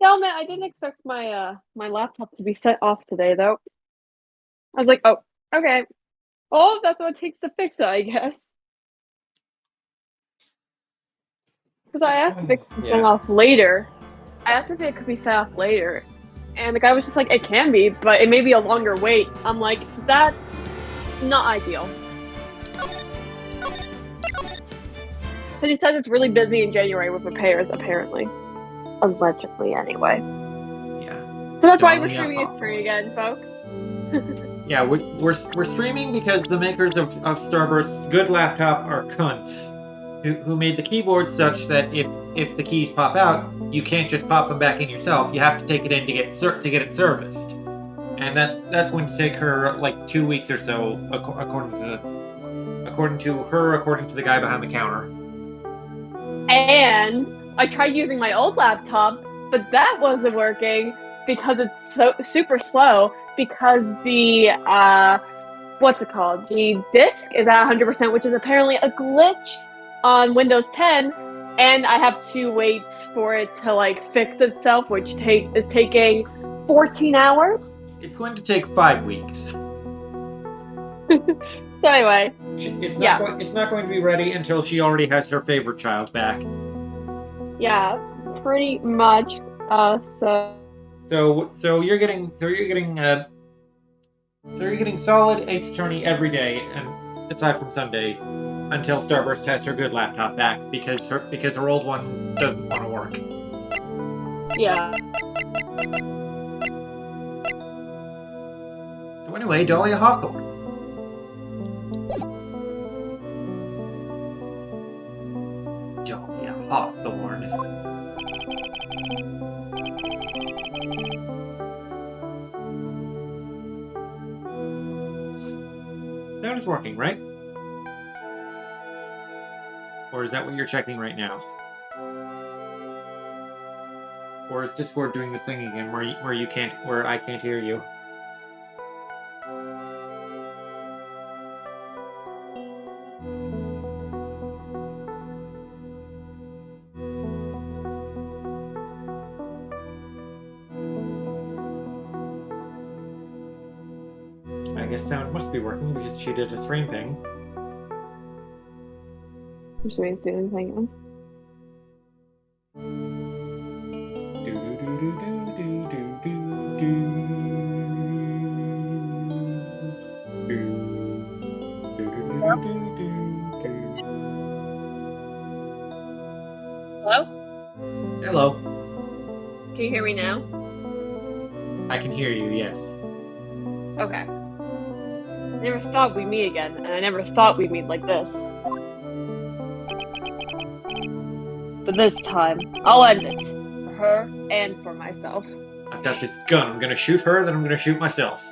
Damn it, I didn't expect my my laptop to be set off today though. I was like, oh, okay. Oh, that's what it takes to fix it, I guess. Because I asked if it could be set off later. I asked if it could be set off later. And the guy was just like, it can be, but it may be a longer wait. I'm like, that's not ideal. Because he says it's really busy in January with repairs, apparently. Allegedly, anyway. Yeah. So that's why we're streaming it free again, folks. Yeah, we're streaming because the makers of Starburst's good laptop are cunts who made the keyboard such that if the keys pop out, you can't just pop them back in yourself. You have to take it in to get it serviced, and that's going to take her like 2 weeks or so, according to the guy behind the counter. And I tried using my old laptop, but that wasn't working because it's so super slow. Because the what's it called? The disk is at 100%, which is apparently a glitch on Windows 10, and I have to wait for it to like fix itself, which is taking 14 hours. It's going to take 5 weeks. So anyway, it's not going to be ready until she already has her favorite child back. Yeah, pretty much. So you're getting solid Ace Attorney every day, and aside from Sunday, until Starburst has her good laptop back because her old one doesn't want to work. Yeah. So anyway, Dahlia Hawthorne. Dahlia Hawthorne. That is working, right? Or is that what you're checking right now? Or is Discord doing the thing again where I can't hear you? I guess sound must be working because she did a stream thing. Which means doing thing. Hello? Hello. Can you hear me now? I can hear you, yes. Okay. I never thought we'd meet again, and I never thought we'd meet like this. But this time, I'll end it. For her and for myself. I've got this gun. I'm gonna shoot her, then I'm gonna shoot myself.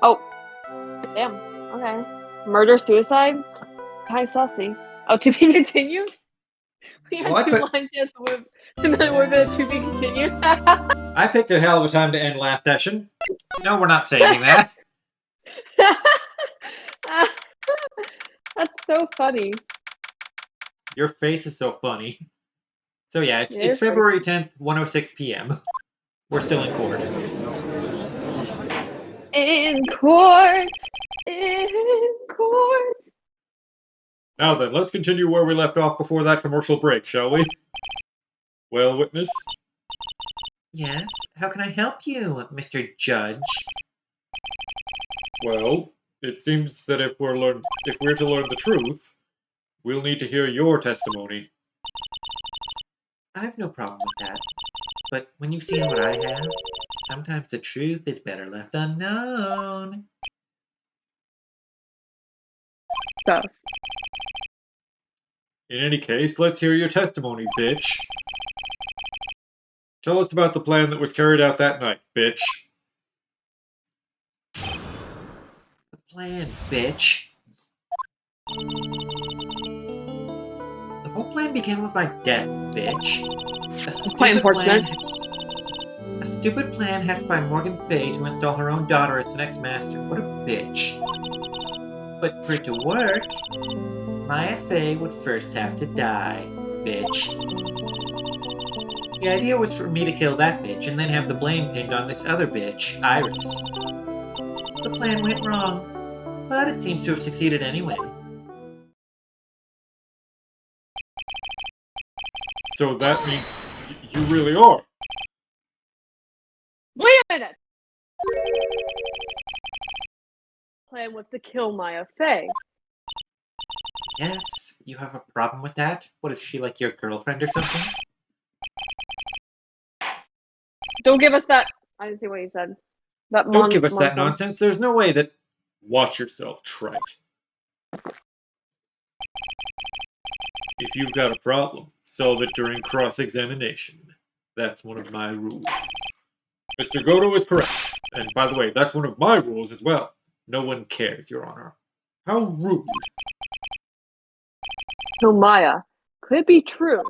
Oh. Damn. Okay. Murder, suicide? Kind of saucy. Oh, to be continued? We had 2 lines, yes, and then we're gonna to be continued. I picked a hell of a time to end last session. No, we're not saving that. That's so funny. Your face is so funny. So yeah, it's February 10th, 1:06 p.m. We're still in court. In court. In court. Now then, let's continue where we left off before that commercial break, shall we? Well, witness? Yes, how can I help you, Mr. Judge? Well, it seems that if we're to learn the truth, we'll need to hear your testimony. I've no problem with that. But when you've seen what I have, sometimes the truth is better left unknown. Sus. In any case, let's hear your testimony, bitch. Tell us about the plan that was carried out that night, bitch. The plan, bitch. The whole plan began with my death, bitch. A stupid plan hatched by Morgan Fay to install her own daughter as the next master. What a bitch. But for it to work, Maya Fey would first have to die, bitch. The idea was for me to kill that bitch and then have the blame pinned on this other bitch, Iris. The plan went wrong, but it seems to have succeeded anyway. So that means you really are. Wait a minute! Plan was to kill Maya Fey. Yes, you have a problem with that? What, is she like your girlfriend or something? Don't give us that. I didn't see what you said. Don't give us that nonsense. There's no way that... Watch yourself, Trite. If you've got a problem, solve it during cross-examination. That's one of my rules. Mr. Goto is correct. And by the way, that's one of my rules as well. No one cares, Your Honor. How rude. No, Maya. Could it be true?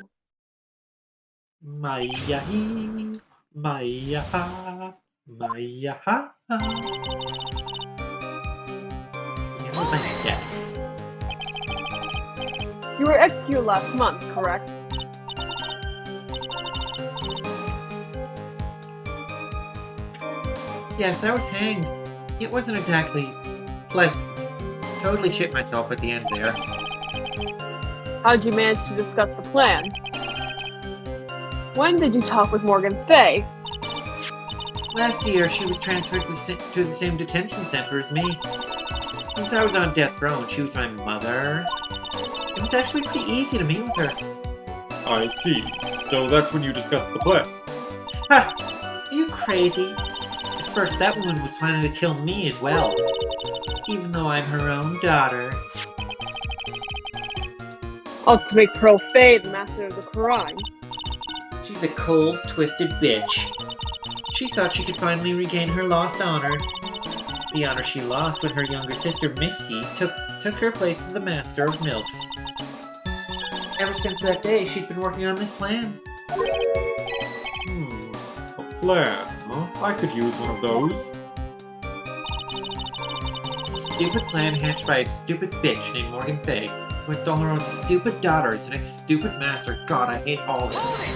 Maya hee, Maya ha, Maya ha ha. You're my guest. You were executed last month, correct? Yes, I was hanged. It wasn't exactly pleasant. Totally shit myself at the end there. How'd you manage to discuss the plan? When did you talk with Morgan Fey? Last year, she was transferred to the same detention center as me. Since I was on death row and she was my mother, it was actually pretty easy to meet with her. I see. So that's when you discussed the plan. Ha! Are you crazy? At first, that woman was planning to kill me as well. Even though I'm her own daughter. Oh, to make Pearl Fey the master of the crime. She's a cold, twisted bitch. She thought she could finally regain her lost honor. The honor she lost when her younger sister, Misty, took her place as the master of MILFs. Ever since that day, she's been working on this plan. A plan, huh? I could use one of those. Stupid plan hatched by a stupid bitch named Morgan Fey, who installed her own stupid daughter as the next stupid master. God, I hate all this.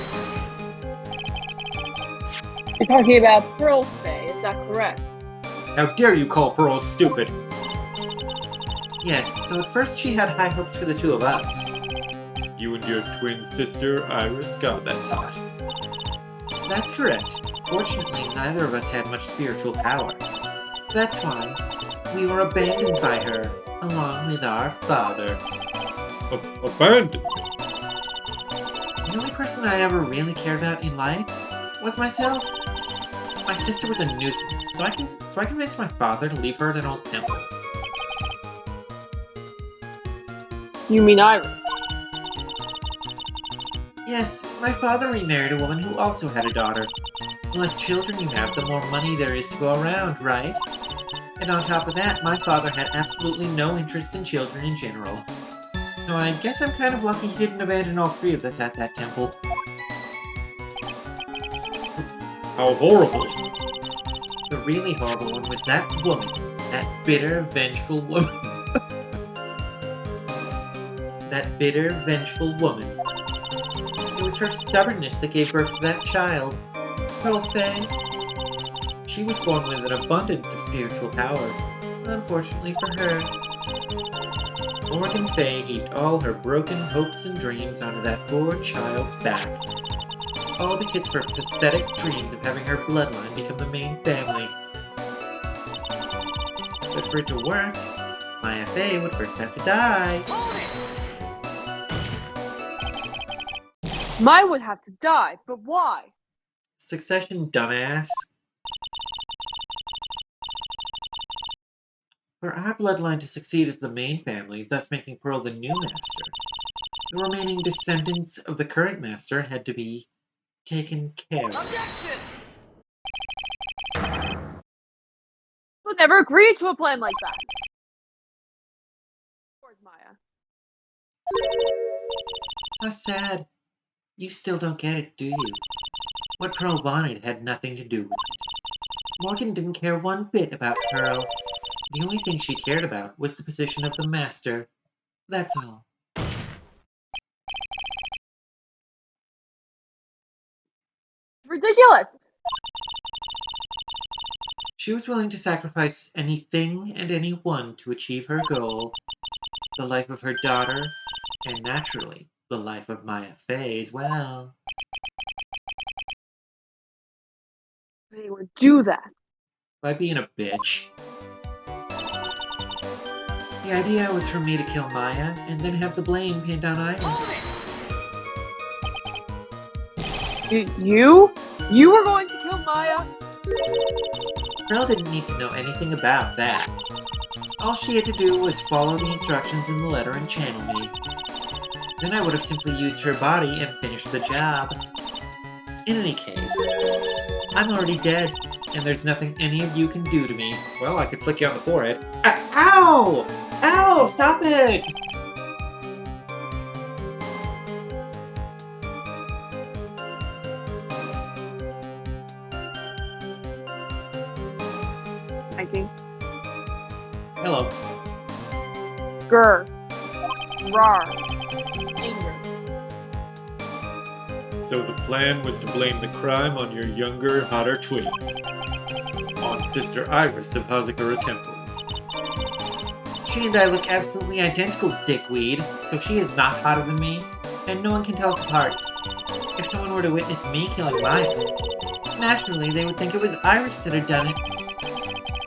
You're talking about Pearl Fey, is that correct? How dare you call Pearl stupid? Yes, so at first she had high hopes for the two of us. You and your twin sister, Iris, God, that's hot. That's correct. Fortunately, neither of us had much spiritual power. That's why we were abandoned by her, along with our father. Abandoned? The only person I ever really cared about in life was myself. My sister was a nuisance, so I convinced my father to leave her at an old temple. You mean Iris? Yes, my father remarried a woman who also had a daughter. The less children you have, the more money there is to go around, right? And on top of that, my father had absolutely no interest in children in general. So I guess I'm kind of lucky he didn't abandon all three of us at that temple. How horrible. The really horrible one was that woman. That bitter, vengeful woman. That bitter, vengeful woman. It was her stubbornness that gave birth to that child. Pearl Fey. She was born with an abundance of spiritual power. Unfortunately for her. Morgan Fey heaped all her broken hopes and dreams onto that poor child's back. All because of her pathetic dreams of having her bloodline become the main family. But for it to work, Maya Fey would first have to die. Maya would have to die, but why? Succession, dumbass. For our bloodline to succeed as the main family, thus making Pearl the new master, the remaining descendants of the current master had to be taken care of. Objection! Would never agree to a plan like that. Towards Maya. How sad. You still don't get it, do you? What Pearl wanted had nothing to do with it. Morgan didn't care one bit about Pearl. The only thing she cared about was the position of the master. That's all. ridiculous! She was willing to sacrifice anything and anyone to achieve her goal. The life of her daughter, and naturally, the life of Maya Fey as well. They would do that. By being a bitch. The idea was for me to kill Maya, and then have the blame pinned on Iris. You? You were going to kill Maya? Pearl didn't need to know anything about that. All she had to do was follow the instructions in the letter and channel me. Then I would have simply used her body and finished the job. In any case, I'm already dead, and there's nothing any of you can do to me. Well, I could flick you on the forehead. Ow! Ow! Stop it! Mikey. Hello. Grr. Rar. Anger. So the plan was to blame the crime on your younger, hotter twin. On Sister Iris of Hazakura Temple. She and I look absolutely identical, dickweed, so she is not hotter than me, and no one can tell us apart. If someone were to witness me killing Maya, naturally they would think it was Iris that had done it.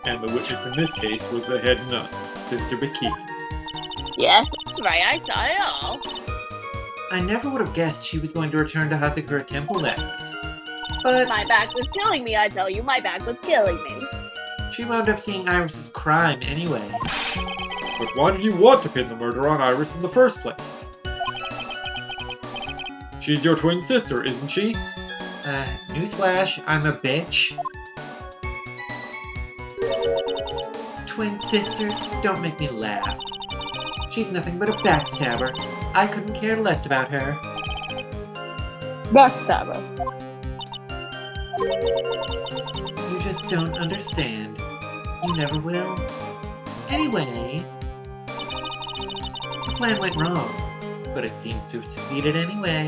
And the witness in this case was the head nun, Sister Bikini. Yes, that's right, I saw it all. I never would have guessed she was going to return to Hazakura Temple that night. But My back was killing me, I tell you, my back was killing me. she wound up seeing Iris's crime anyway. But why did you want to pin the murder on Iris in the first place? She's your twin sister, isn't she? Newsflash, I'm a bitch. Twin sister, don't make me laugh. She's nothing but a backstabber. I couldn't care less about her. Backstabber. You just don't understand. You never will. Anyway, the plan went wrong, but it seems to have succeeded anyway.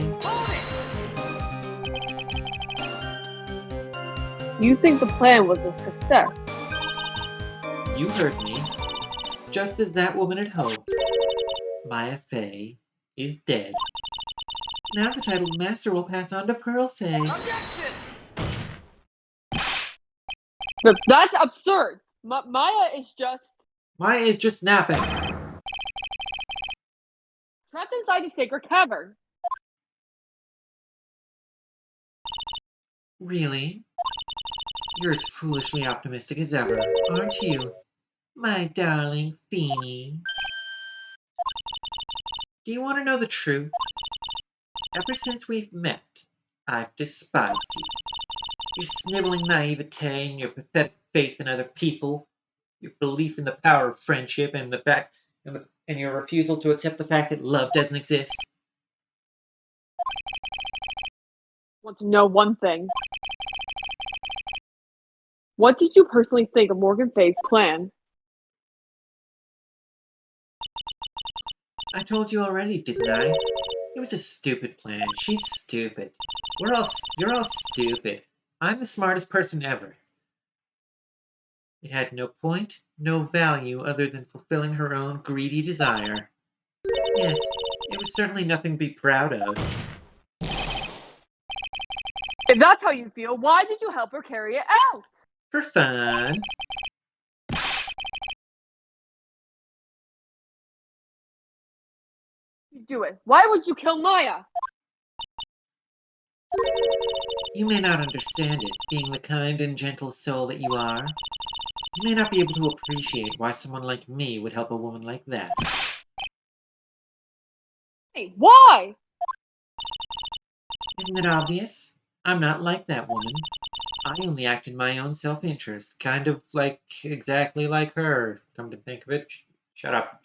You think the plan was a success? You heard me. Just as that woman had hoped, Maya Fey is dead. Now the titled master will pass on to Pearl Fey. That's absurd! Maya is just Maya is just napping. trapped inside a sacred cavern. Really? You're as foolishly optimistic as ever, aren't you? My darling Feeny. Do you want to know the truth? Ever since we've met, I've despised you. Your sniveling naivete and your pathetic faith in other people, your belief in the power of friendship and and your refusal to accept the fact that love doesn't exist. Want to know one thing. What did you personally think of Morgan Fay's plan? I told you already, didn't I? It was a stupid plan. She's stupid. You're all stupid. I'm the smartest person ever. It had no point, no value other than fulfilling her own greedy desire. Yes, it was certainly nothing to be proud of. If that's how you feel, why did you help her carry it out? For fun. You do it. Why would you kill Maya? You may not understand it, being the kind and gentle soul that you are. You may not be able to appreciate why someone like me would help a woman like that. Hey, why? Isn't it obvious? I'm not like that woman. I only act in my own self-interest, kind of exactly like her. Come to think of it, shut up.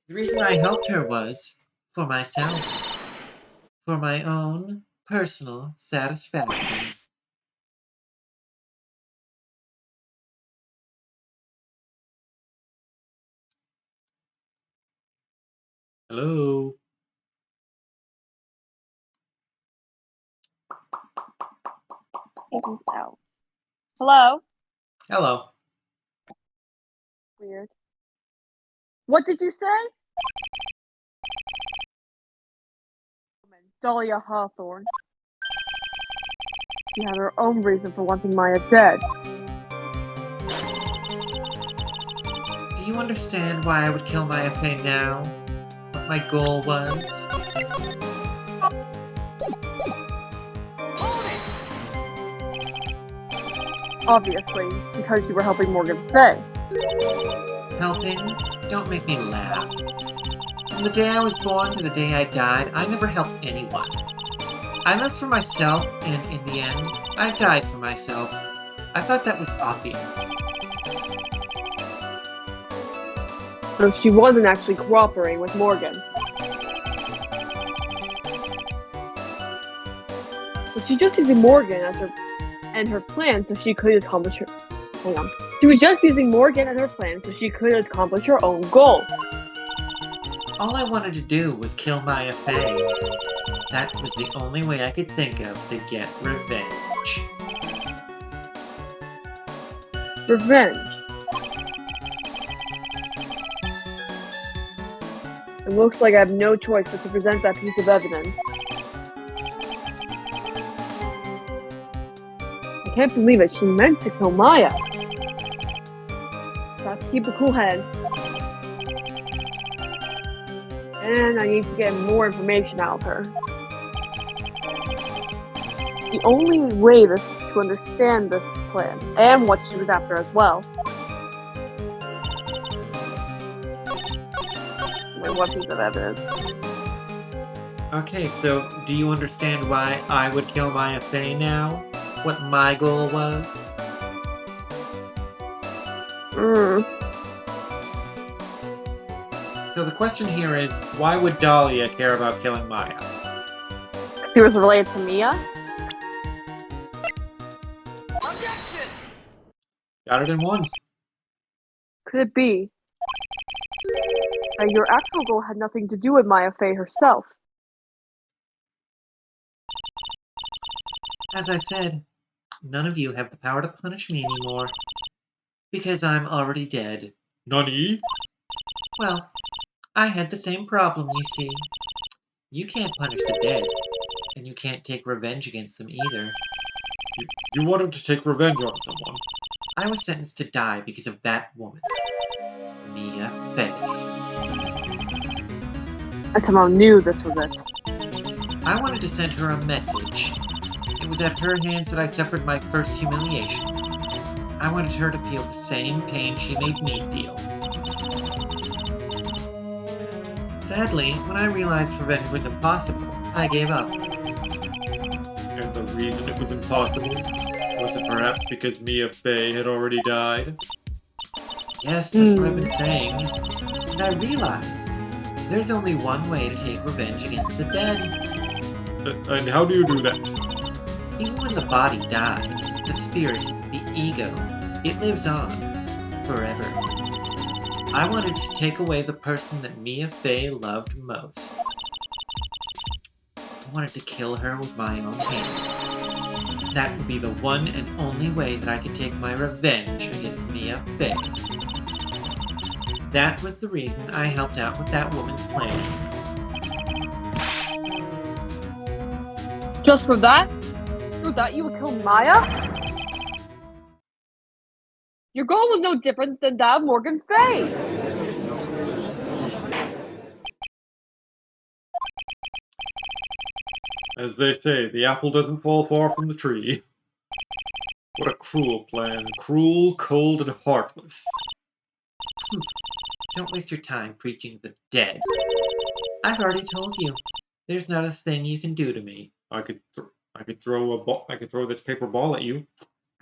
The reason I helped her was for myself, for my own personal satisfaction. Hello? Agents out. Hello? Hello. Weird. What did you say? Dahlia Hawthorne. She had her own reason for wanting Maya dead. Do you understand why I would kill Maya Fey now? What my goal was? Obviously, because you were helping Morgan Fay. Helping? Don't make me laugh. From the day I was born to the day I died, I never helped anyone. I lived for myself, and in the end, I died for myself. I thought that was obvious. So she wasn't actually cooperating with Morgan. Was she just using Morgan as her plan so she could accomplish her... Hang on. She was just using Morgan as her plan so she could accomplish her own goal. All I wanted to do was kill Maya Fey. That was the only way I could think of to get revenge. Revenge. It looks like I have no choice but to present that piece of evidence. I can't believe it. She meant to kill Maya. Got to keep a cool head. And I need to get more information out of her. The only way to understand this plan, and what she was after as well. Wait, what piece of evidence? Okay, so do you understand why I would kill Maya Fey now? What my goal was? So the question here is, why would Dahlia care about killing Maya? She was related to Mia? Got it in one. Could it be that your actual goal had nothing to do with Maya Fey herself? As I said, none of you have the power to punish me anymore. Because I'm already dead. Nani? Well, I had the same problem, you see. You can't punish the dead, and you can't take revenge against them either. You wanted to take revenge on someone. I was sentenced to die because of that woman. Mia Fey. I somehow knew this was it. I wanted to send her a message. It was at her hands that I suffered my first humiliation. I wanted her to feel the same pain she made me feel. Sadly, when I realized revenge was impossible, I gave up. And the reason it was impossible? Was it perhaps because Mia Fey had already died? Yes, that's what I've been saying. And I realized there's only one way to take revenge against the dead. And how do you do that? Even when the body dies, the spirit, the ego, it lives on. Forever. I wanted to take away the person that Mia Fey loved most. I wanted to kill her with my own hands. That would be the one and only way that I could take my revenge against Mia Fey. That was the reason I helped out with that woman's plans. Just for that? For that you would kill Maya? Your goal was no different than that of Morgan Fay. As they say, the apple doesn't fall far from the tree. What a cruel plan. Cruel, cold, and heartless. Don't waste your time preaching to the dead. I've already told you. There's not a thing you can do to me. I could throw a ball. I could throw this paper ball at you.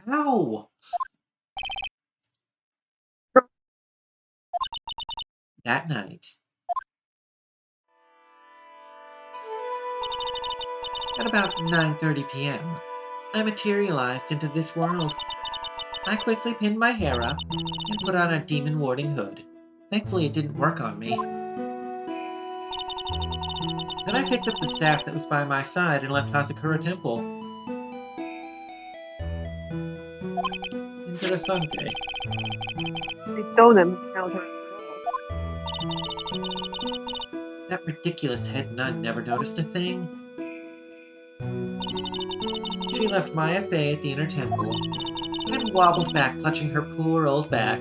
Ow! That night, at about 9:30 p.m., I materialized into this world. I quickly pinned my hair up and put on a demon-warding hood. Thankfully, it didn't work on me. Then I picked up the staff that was by my side and left Hazakura Temple. it a Sunday? They stole them. Now they're That ridiculous head nun never noticed a thing. She left Maya Fey at the inner temple, and wobbled back, clutching her poor old back.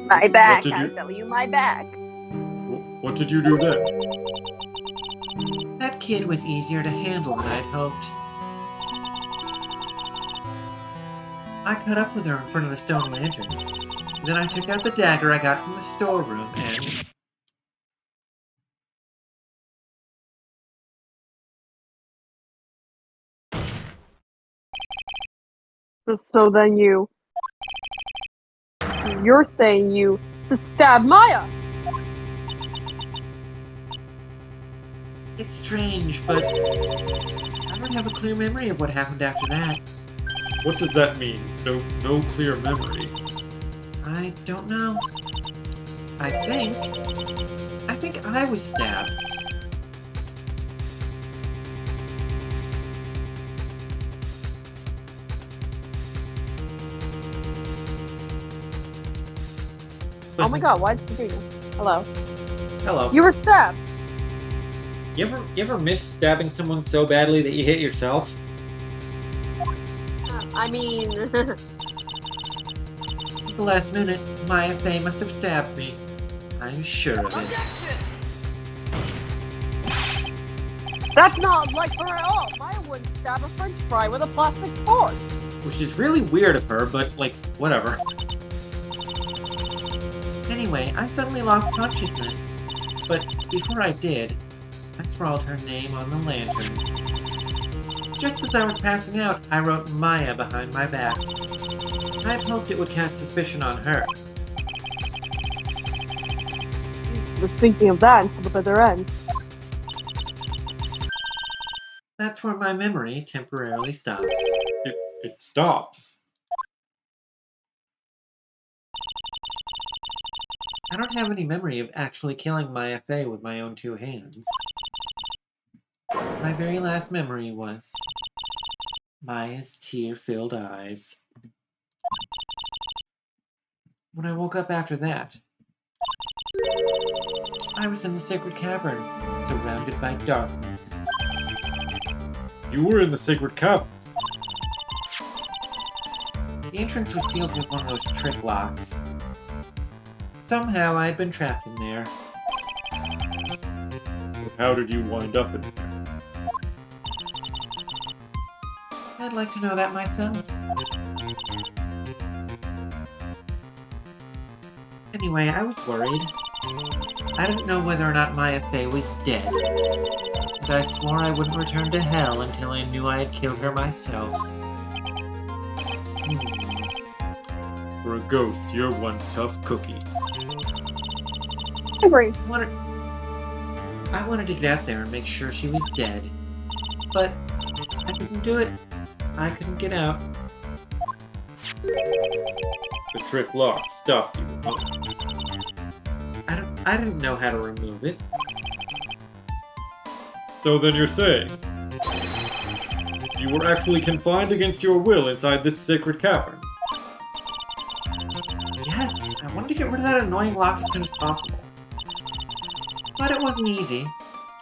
my back. did I'll you- tell you my back. What did you do then? That kid was easier to handle than I'd hoped. I caught up with her in front of the stone lantern. Then I took out the dagger I got from the storeroom and... So then you're saying you to stab Maya. It's strange, but I don't have a clear memory of what happened after that. What does that mean? No clear memory. I don't know. I think I was stabbed. Oh my god, why did you do this? Hello. Hello. You were stabbed. You ever miss stabbing someone so badly that you hit yourself? I mean, At the last minute, Maya Fey must have stabbed me. I'm sure of it. that's not like her at all. Maya wouldn't stab a French fry with a plastic fork. Which is really weird of her, but, like, whatever. Anyway, I suddenly lost consciousness. But before I did, I scrawled her name on the lantern. Just as I was passing out, I wrote Maya behind my back. I'd hoped it would cast suspicion on her. I was thinking of that until the bitter end. That's where my memory temporarily stops. It stops. I don't have any memory of actually killing Maya Fey with my own two hands. My very last memory was Maya's tear-filled eyes. When I woke up after that, I was in the sacred cavern, surrounded by darkness. You were in the sacred cavern. The entrance was sealed with one of those trick locks. Somehow I had been trapped in there. How did you wind up in there? I'd like to know that myself. Anyway, I was worried. I didn't know whether or not Maya Fey was dead. And I swore I wouldn't return to hell until I knew I had killed her myself. For a ghost, you're one tough cookie. I agree. I wanted to get out there and make sure she was dead. But I couldn't do it. I couldn't get out. The trick lock stopped you. Huh? I didn't know how to remove it. So then you're saying you were actually confined against your will inside this sacred cavern? Yes, I wanted to get rid of that annoying lock as soon as possible. But it wasn't easy.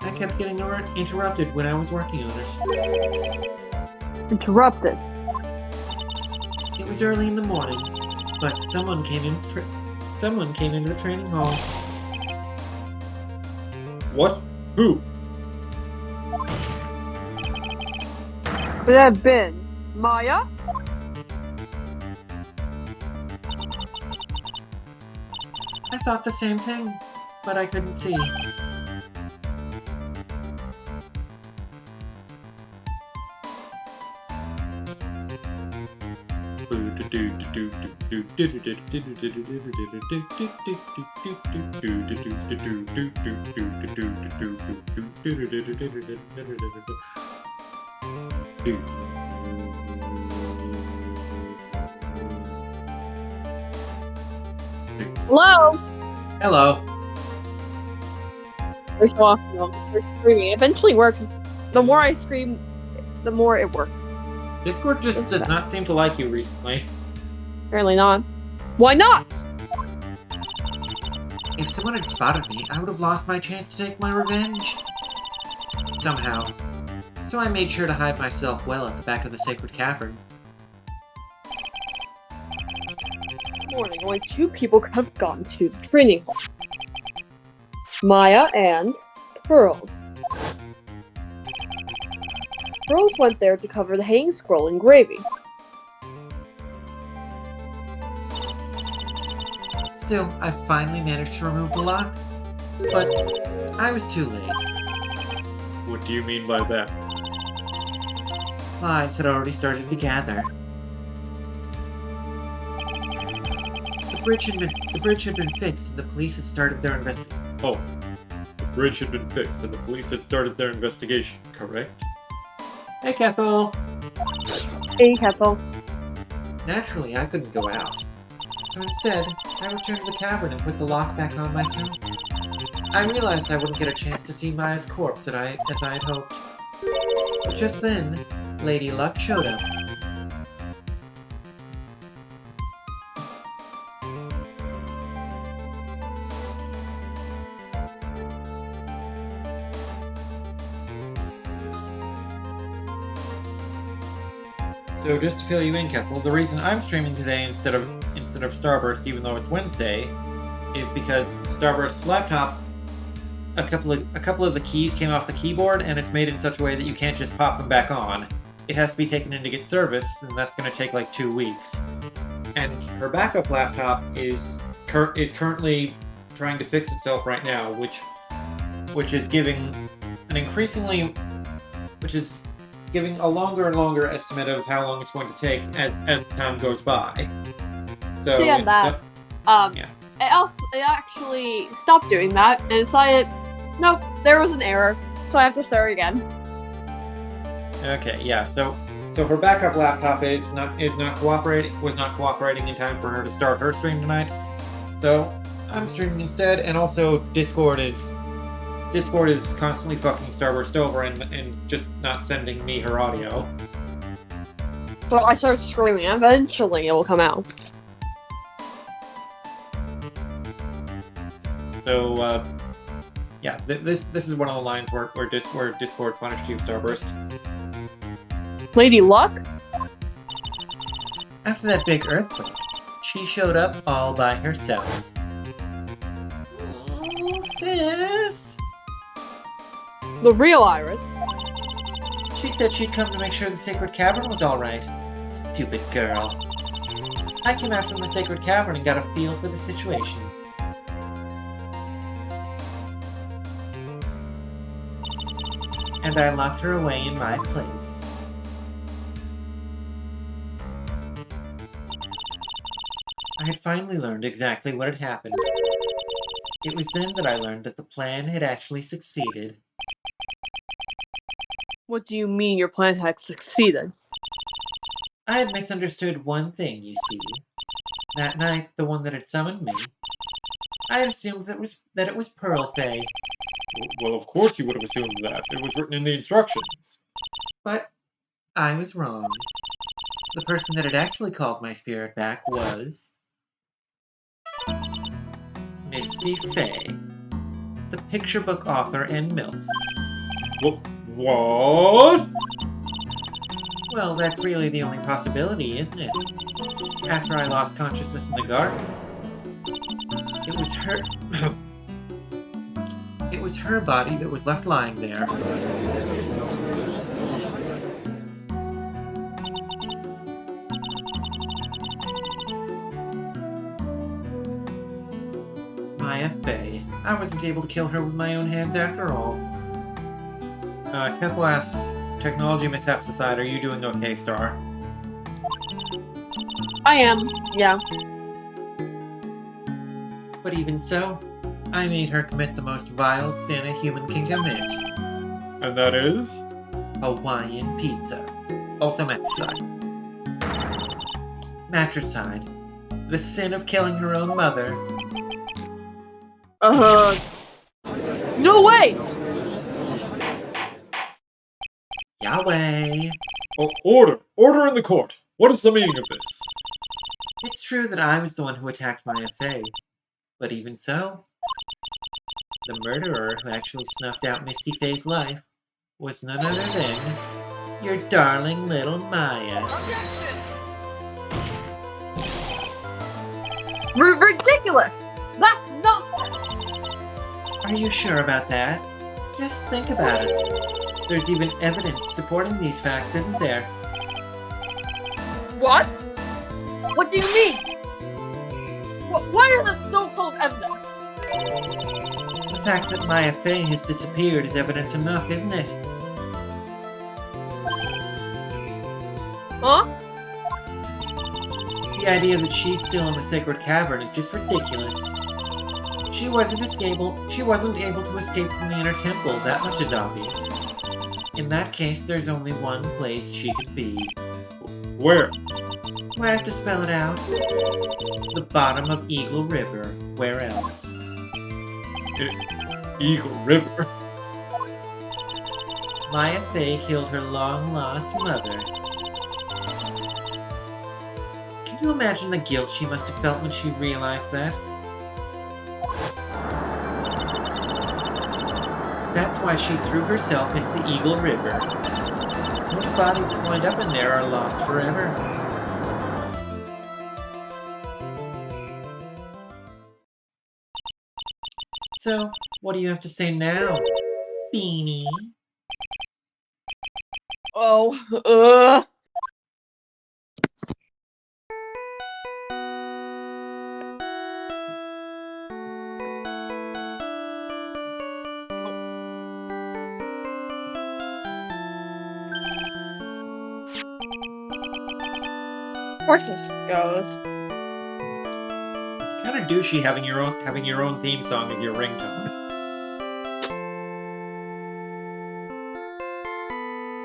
I kept getting interrupted when I was working on it. Interrupted. It was early in the morning, but someone came into the training hall. What? Who? Could it have been Maya? I thought the same thing, but I couldn't see. Hello? Hello. We're so awful. We're screaming. It eventually works. The more I scream, the more it works. Discord just does not seem to like you recently. Apparently not. Why not? If someone had spotted me, I would have lost my chance to take my revenge. Somehow. So I made sure to hide myself well at the back of the sacred cavern. Morning, only 2 people could have gone to the training hall. Maya and Pearls. Pearls went there to cover the hanging scroll in gravy. Still, I finally managed to remove the lock. But I was too late. What do you mean by that? Flies had already started to gather. The bridge had been fixed and the police had started their investigation. Oh, the bridge had been fixed and the police had started their investigation, correct? Hey, Kethel! Hey, Kethel. Naturally, I couldn't go out. So instead, I returned to the cavern and put the lock back on myself. I realized I wouldn't get a chance to see Maya's corpse as I had hoped. But just then, Lady Luck showed up. So just to fill you in, Kethel, the reason I'm streaming today instead of Starburst, even though it's Wednesday, is because Starburst's laptop, a couple of the keys came off the keyboard, and it's made in such a way that you can't just pop them back on. It has to be taken in to get serviced, and that's going to take like 2 weeks. And her backup laptop is currently trying to fix itself right now, which is giving a longer and longer estimate of how long it's going to take as time goes by. So Damn that. Yeah. It actually stopped doing that and decided, nope, there was an error, so I have to start again. Okay, yeah. So her backup laptop was not cooperating in time for her to start her stream tonight. So I'm streaming instead, and also Discord is constantly fucking Starburst over and just not sending me her audio. So I start screaming. Eventually, it will come out. So yeah, this is one of the lines where Discord punished you, Starburst. Lady Luck? After that big earthquake, she showed up all by herself. Oh, sis. The real Iris. She said she'd come to make sure the sacred cavern was alright. Stupid girl. I came out from the sacred cavern and got a feel for the situation. And I locked her away in my place. I had finally learned exactly what had happened. It was then that I learned that the plan had actually succeeded. What do you mean your plan had succeeded? I had misunderstood one thing, you see. That night, the one that had summoned me, I had assumed that it was Pearl Faye. Well, of course you would have assumed that. It was written in the instructions. But I was wrong. The person that had actually called my spirit back was Misty Faye, the picture book author and MILF. What? Well, that's really the only possibility, isn't it? After I lost consciousness in the garden, it was her... it was her body that was left lying there. Maya Faye. I wasn't able to kill her with my own hands after all. Kethel asks, technology mishaps aside, are you doing okay, Star? I am, yeah. But even so, I made her commit the most vile sin a human can commit. And that is? Hawaiian pizza. Also matricide. Matricide. The sin of killing her own mother. No way! Yahweh. Oh, order! Order in the court! What is the meaning of this? It's true that I was the one who attacked Maya Fey, but even so, the murderer who actually snuffed out Misty Fey's life was none other than your darling little Maya. Ridiculous! That's nonsense! Are you sure about that? Just think about it. There's even evidence supporting these facts, isn't there? What? What do you mean? Why is there so-called evidence? The fact that Maya Fey has disappeared is evidence enough, isn't it? Huh? The idea that she's still in the sacred cavern is just ridiculous. She wasn't able to escape from the inner temple, that much is obvious. In that case, there's only one place she could be. Where? Do I have to spell it out? The bottom of Eagle River. Where else? Eagle River. Maya Fey killed her long-lost mother. Can you imagine the guilt she must have felt when she realized that? That's why she threw herself into the Eagle River. Most bodies that wind up in there are lost forever. So, what do you have to say now, Beanie? Oh, Of course this goes. Kind of douchey having your own theme song as your ringtone.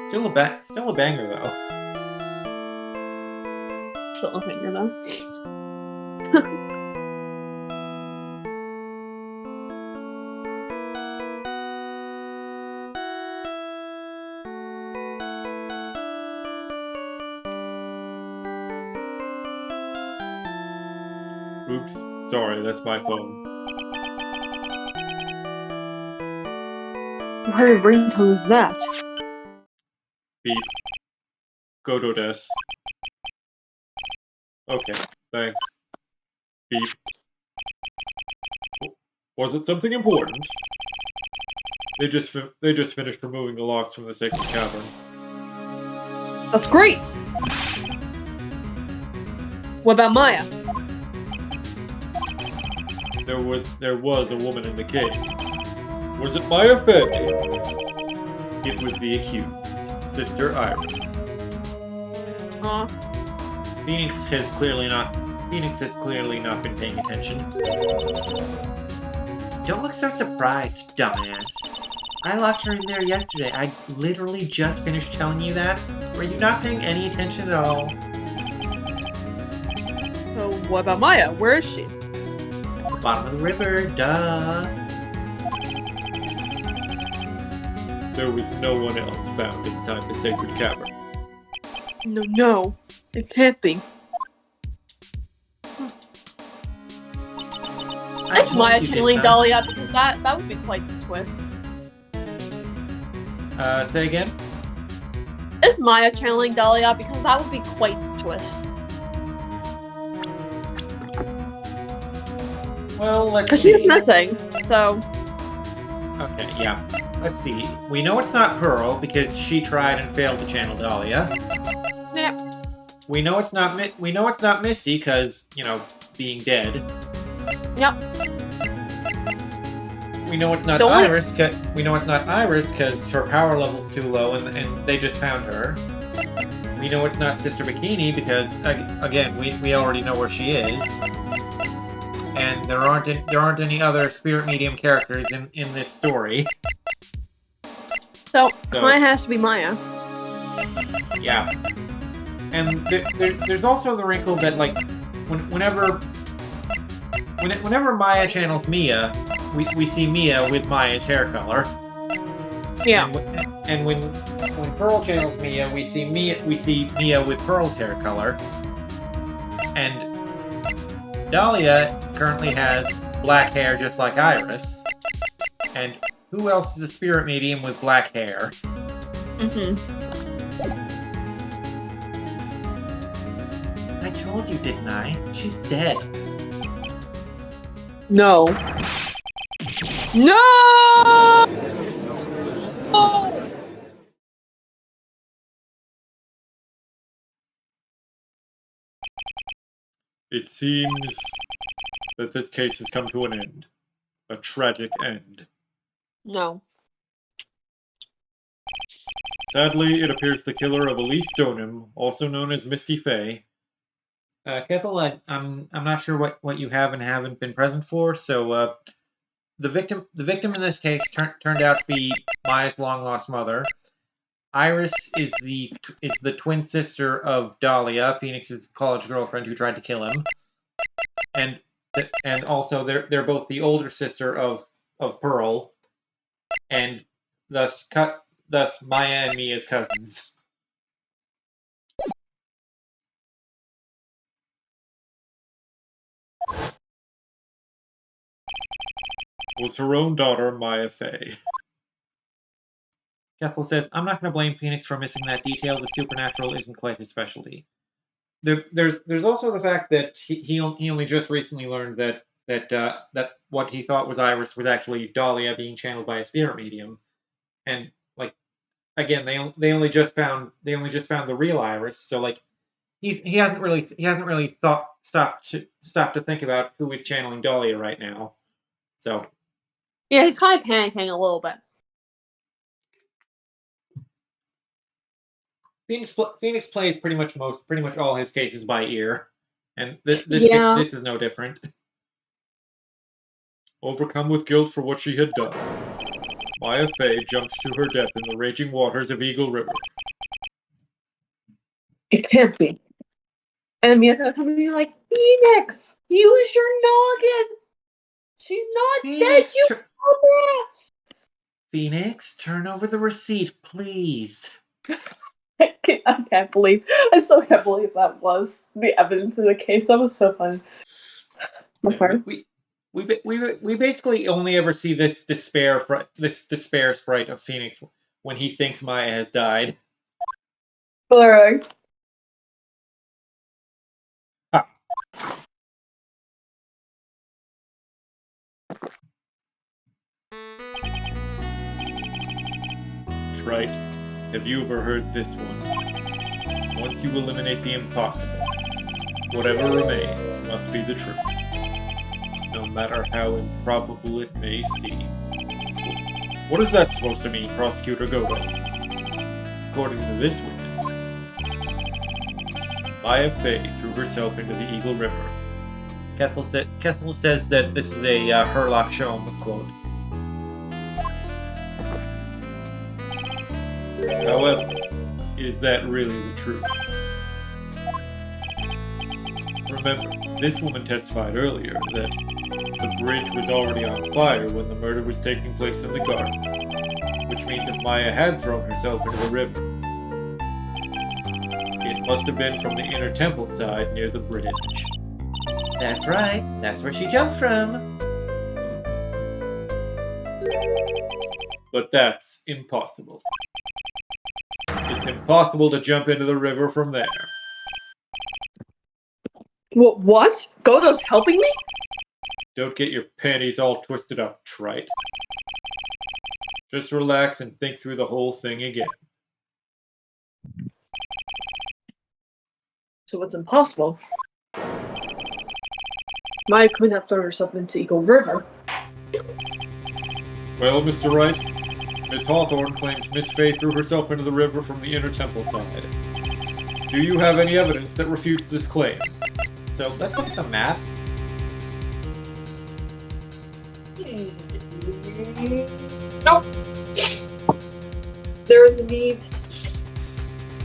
Still a banger though. Still a finger though. Oops. Sorry, that's my phone. What kind of ringtone is that? Beep. Godo des. Okay, thanks. Beep. Was it something important? They just finished removing the locks from the sacred cavern. That's great! What about Maya? There was a woman in the cave. Was it Maya Fey? It was the accused, Sister Iris. Phoenix has clearly not been paying attention. Don't look so surprised, dumbass. I locked her in there yesterday. I literally just finished telling you that. Were you not paying any attention at all? So what about Maya? Where is she? At the bottom of the river, duh. There was no one else found inside the sacred cavern. No. It can't be. It's Maya channeling Dahlia because that would be quite the twist. Say again? It's Maya channeling Dahlia because that would be quite the twist. Well, let's Because see. she's missing, so... Okay, yeah. Let's see. We know it's not Pearl because she tried and failed to channel Dahlia. Yep. We know it's not Misty because, you know, being dead. Yep. We know it's not Iris. We know it's not Iris because her power level's too low, and they just found her. We know it's not Sister Bikini because, again, we already know where she is. And there aren't any other spirit medium characters in this story. So Maya has to be Maya. Yeah. And there's also the wrinkle that, like, whenever Maya channels Mia, we see Mia with Maya's hair color. Yeah. And when Pearl channels Mia, we see Mia with Pearl's hair color. And Dahlia currently has black hair just like Iris. And who else is a spirit medium with black hair? I told you, didn't I? She's dead. No. No! It seems that this case has come to an end. A tragic end. No. Sadly, it appears the killer of Elise Stoneham, also known as Misty Faye. Kethel, I'm not sure what you have and haven't been present for, so the victim in this case turned out to be Maya's long lost mother. Iris is the twin sister of Dahlia, Phoenix's college girlfriend who tried to kill him, and also they're both the older sister of Pearl, and thus Maya and Mia's cousins. Was her own daughter, Maya Faye. Kethel says, I'm not going to blame Phoenix for missing that detail. The supernatural isn't quite his specialty. There's also the fact that he only just recently learned that what he thought was Iris was actually Dahlia being channeled by a spirit medium, and like again they only just found the real Iris, so like he hasn't really stopped to think about who is channeling Dahlia right now. So Yeah, he's kind of panicking a little bit. Phoenix plays pretty much all his cases by ear, and this is no different. Overcome with guilt for what she had done, Maya Faye jumped to her death in the raging waters of Eagle River. It can't be. And Mia's gonna come and be like, Phoenix, use your noggin. She's not dead, you dumbass. Phoenix, turn over the receipt, please. I still can't believe that was the evidence in the case. That was so funny. We basically only ever see this despair sprite of Phoenix when he thinks Maya has died. Literally. Right. Have you ever heard this one? Once you eliminate the impossible, whatever remains must be the truth, no matter how improbable it may seem. What is that supposed to mean, Prosecutor Gogo? According to this witness, Maya Faye threw herself into the Eagle River. Kethel says that this is a Herlock Sholmes quote. However, is that really the truth? Remember, this woman testified earlier that the bridge was already on fire when the murder was taking place in the garden, which means if Maya had thrown herself into the river, it must have been from the inner temple side near the bridge. That's right, that's where she jumped from. But that's impossible. It's impossible to jump into the river from there. What? Godo's helping me? Don't get your panties all twisted up, trite. Just relax and think through the whole thing again. So what's impossible? Maya couldn't have thrown herself into Eagle River. Well, Mr. Wright, Miss Hawthorne claims Miss Faye threw herself into the river from the inner temple side. Do you have any evidence that refutes this claim? So let's look at the map. Nope. There is indeed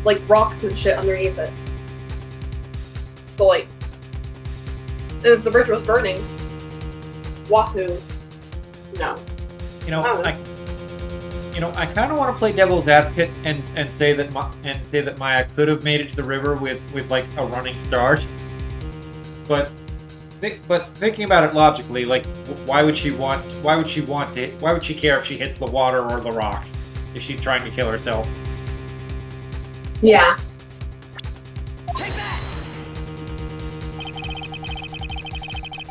like rocks and shit underneath it. So like, if the bridge was burning, Wahoo, no. I kind of want to play devil's advocate and say that Maya could have made it to the river with like a running start, but but thinking about it logically, like, why would she want it? Why would she care if she hits the water or the rocks if she's trying to kill herself? Yeah.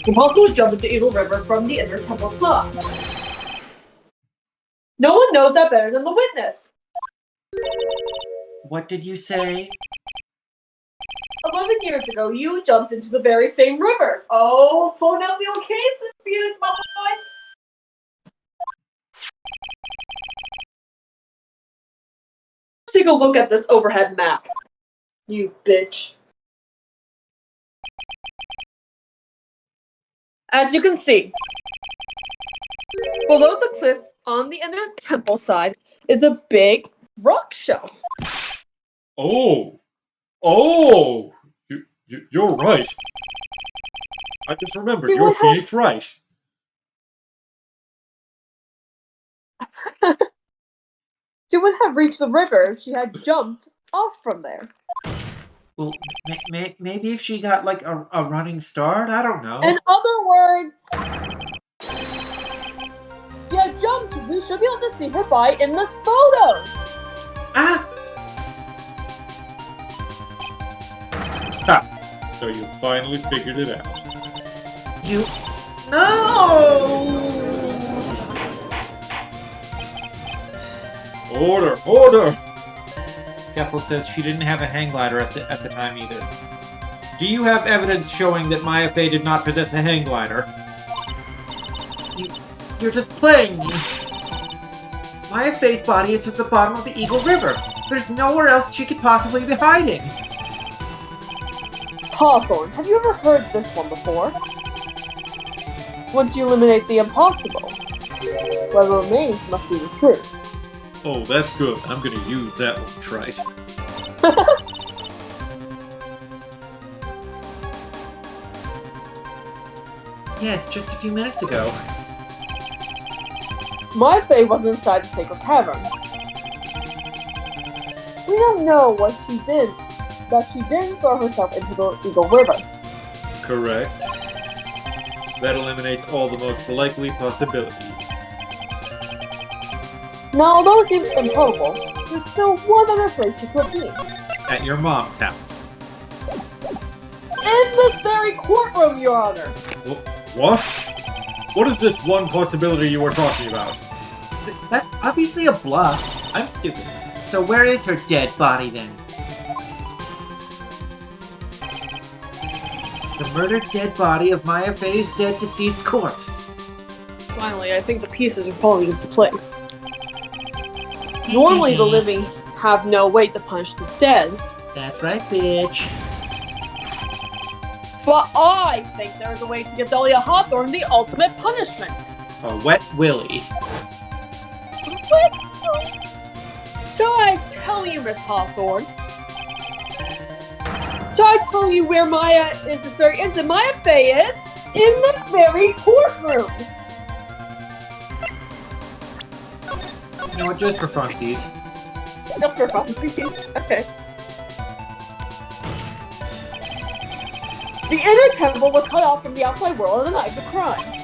Impossible to jump into Eagle River from the inner temple slot. No one knows that better than the witness. What did you say? 11 years ago, you jumped into the very same river. Oh, phone out the old cases, Phoenix Wright. Let's take a look at this overhead map. You bitch. As you can see, below the cliff on the inner temple side is a big rock shelf. Oh, you're right. I just remembered, you're Phoenix Wright. She would have reached the river if she had jumped off from there. Well, maybe if she got, like, a running start? I don't know. In other words, she had jumped. We should be able to see her by in this photo. Ah! Ha! So you finally figured it out. You... No! Order! Kethel says she didn't have a hang glider at the time either. Do you have evidence showing that Maya Fey did not possess a hang glider? You're just playing me. Maya Fey's body is at the bottom of the Eagle River. There's nowhere else she could possibly be hiding. Hawthorne, have you ever heard this one before? Once you eliminate the impossible, what remains must be the truth. Oh, that's good. I'm gonna use that one, Trite. Yes, just a few minutes ago. Maya Fey was inside the sacred cavern. We don't know what she did, that she didn't throw herself into the Eagle River. Correct. That eliminates all the most likely possibilities. Now, although it seems improbable, there's still one other place she could be. At your mom's house. In this very courtroom, Your Honor! What? What is this one possibility you were talking about? That's obviously a bluff. I'm stupid. So where is her dead body then? The murdered dead body of Maya Fey's dead deceased corpse. Finally, I think the pieces are falling into place. Normally, the living have no weight to punish the dead. That's right, bitch. But I think there's a way to give Dahlia Hawthorne the ultimate punishment. A wet willy. Shall I tell you, Miss Hawthorne? Shall I tell you where Maya is this very instant? Maya Fey is in this very courtroom. You know what, just for funsies. Just for funsies. Okay. The inner temple was cut off from the outside world on the night of the crime.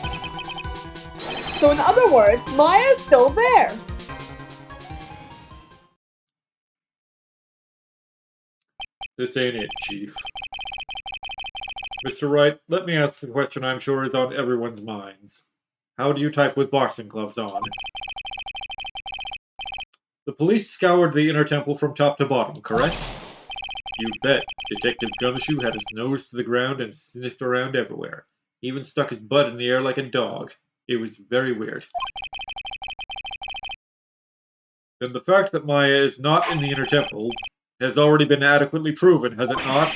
So in other words, Maya is still there. This ain't it, Chief. Mr. Wright, let me ask the question I'm sure is on everyone's minds. How do you type with boxing gloves on? The police scoured the inner temple from top to bottom, correct? You bet. Detective Gumshoe had his nose to the ground and sniffed around everywhere. He even stuck his butt in the air like a dog. It was very weird. Then the fact that Maya is not in the inner temple has already been adequately proven, has it not?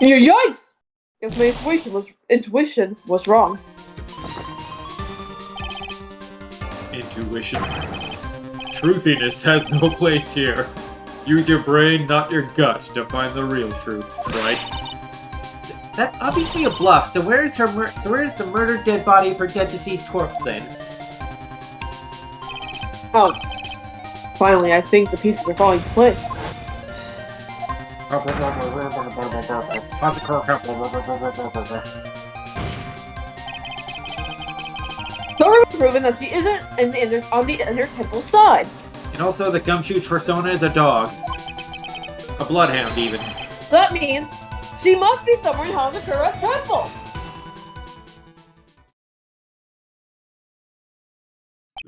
Yikes! Guess my intuition was wrong. Intuition. Truthiness has no place here. Use your brain, not your gut, to find the real truth, right? That's obviously a bluff. So where is the murdered dead body of her dead deceased corpse then? Oh. Finally, I think the pieces are falling into place. Story was proven that she isn't on the inner temple side. And also the gumshoe's persona is a dog. A bloodhound, even. That means she must be somewhere in Hazakura Temple.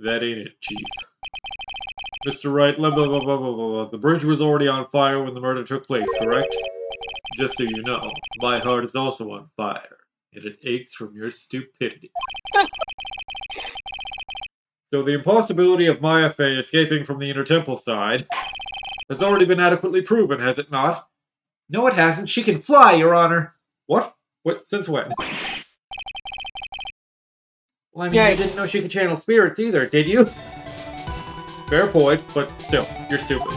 That ain't it, Chief. Mr. Wright, blah, blah, blah, blah, blah, blah. The bridge was already on fire when the murder took place, correct? Just so you know, my heart is also on fire, and it aches from your stupidity. So the impossibility of Maya Fey escaping from the inner temple side has already been adequately proven, has it not? No, it hasn't. She can fly, Your Honor. What? What? Since when? Well, I mean, you didn't know she could channel spirits either, did you? Fair point, but still, you're stupid.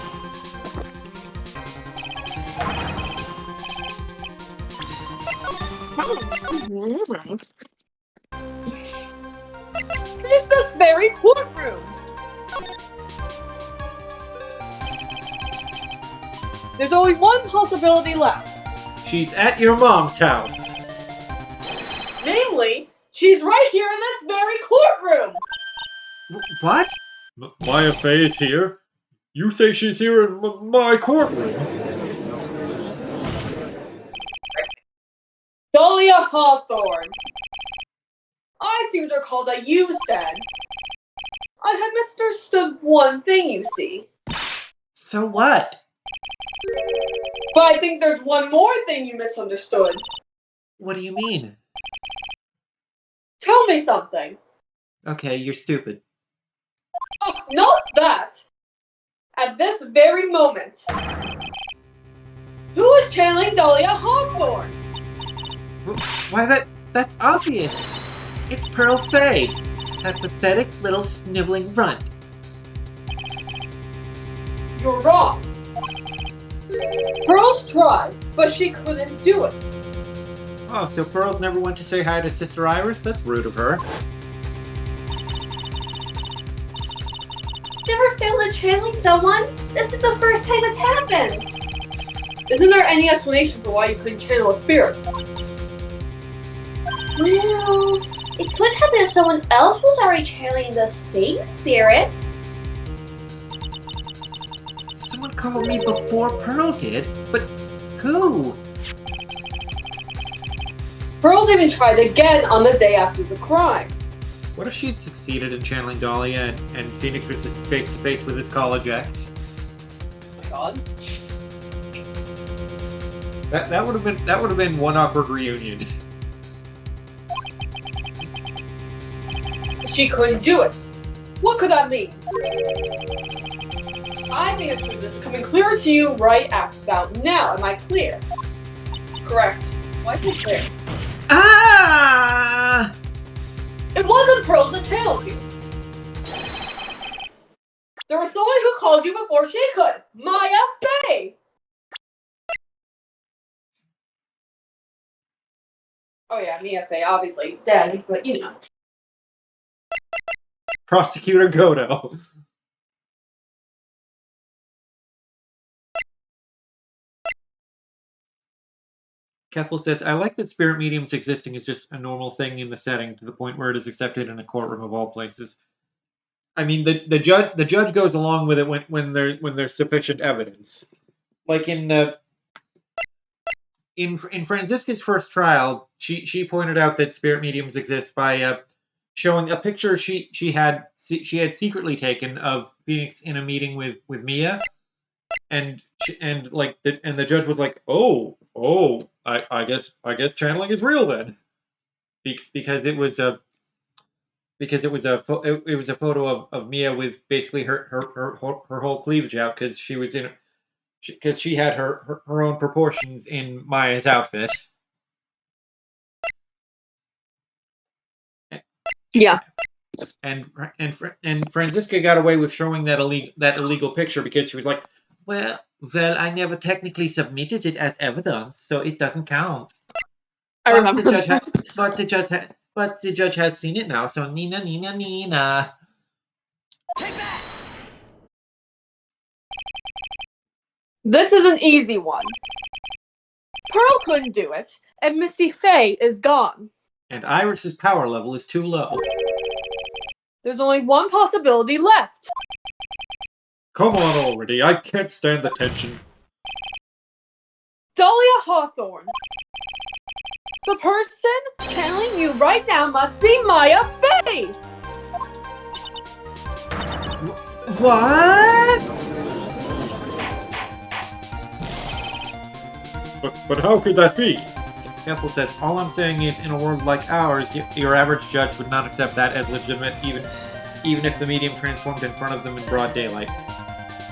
It's this very courtroom. There's only one possibility left. She's at your mom's house. Namely, she's right here in this very courtroom. What? Maya Fey is here? You say she's here in my courtroom? Dahlia Hawthorne. I seem to recall that you said I had misunderstood one thing, you see. So what? But I think there's one more thing you misunderstood. What do you mean? Tell me something. Okay, you're stupid. Oh, not that. At this very moment, who is channeling Dahlia Hawthorne? Why, that's obvious. It's Pearl Fey, that pathetic little sniveling runt. You're wrong. Pearl's tried, but she couldn't do it. Oh, so Pearl's never went to say hi to Sister Iris? That's rude of her. Never failed at channeling someone? This is the first time it's happened. Isn't there any explanation for why you couldn't channel a spirit? Well, it could happen if someone else was already channeling the same spirit. Someone called me before Pearl did, but who? Pearl's even tried again on the day after the crime. What if she'd succeeded in channeling Dahlia and Phoenix was face to face with his college ex? Oh my god. That would have been one awkward reunion. She couldn't do it. What could that mean? I think the truth is becoming clearer to you right about now. Am I clear? Correct. Why is it clear? Ah! It wasn't Pearl that channeled you. There was someone who called you before she could. Maya Bay! Oh yeah, Mia Fey, obviously dead, but you know. Prosecutor Godo. Kethel says, I like that spirit mediums existing is just a normal thing in the setting to the point where it is accepted in a courtroom of all places. I mean, the judge goes along with it when there's sufficient evidence. Like in Franziska's first trial, she pointed out that spirit mediums exist by showing a picture she had secretly taken of Phoenix in a meeting with Mia, and the judge was like, I guess channeling is real then, because it was a photo of Mia with basically her whole cleavage out because she had her own proportions in Maya's outfit. Yeah. And Franziska got away with showing that illegal picture because she was like, well, I never technically submitted it as evidence, so it doesn't count. I remember. But the judge has seen it now, so Nina. This is an easy one. Pearl couldn't do it, and Misty Fey is gone. And Iris's power level is too low. There's only one possibility left. Come on already, I can't stand the tension. Dahlia Hawthorne. The person channeling you right now must be Maya Fey! What? But how could that be? Ethel says, all I'm saying is, in a world like ours, your average judge would not accept that as legitimate, even if the medium transformed in front of them in broad daylight.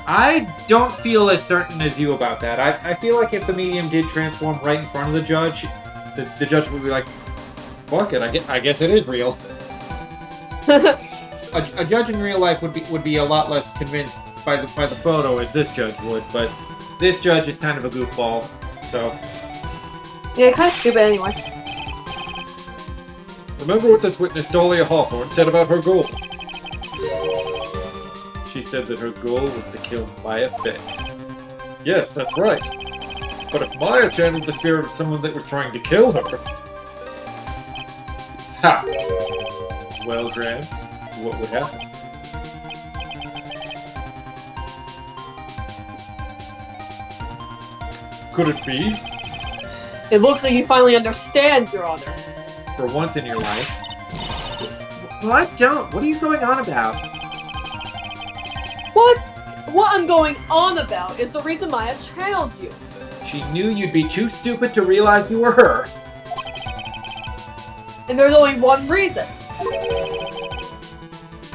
I don't feel as certain as you about that. I feel like if the medium did transform right in front of the judge would be like, fuck it, I guess it is real. A judge in real life would be a lot less convinced by the photo as this judge would, but this judge is kind of a goofball, so... Yeah, kind of stupid anyway. Remember what this witness Dahlia Hawthorne said about her goal? She said that her goal was to kill Maya Fey. Yes, that's right. But if Maya channeled the spirit of someone that was trying to kill her... Ha! Well, Gramps, what would happen? Could it be? It looks like you finally understand, Your Honor. For once in your life. Well, I don't. What are you going on about? What I'm going on about is the reason Maya channeled you. She knew you'd be too stupid to realize you were her. And there's only one reason.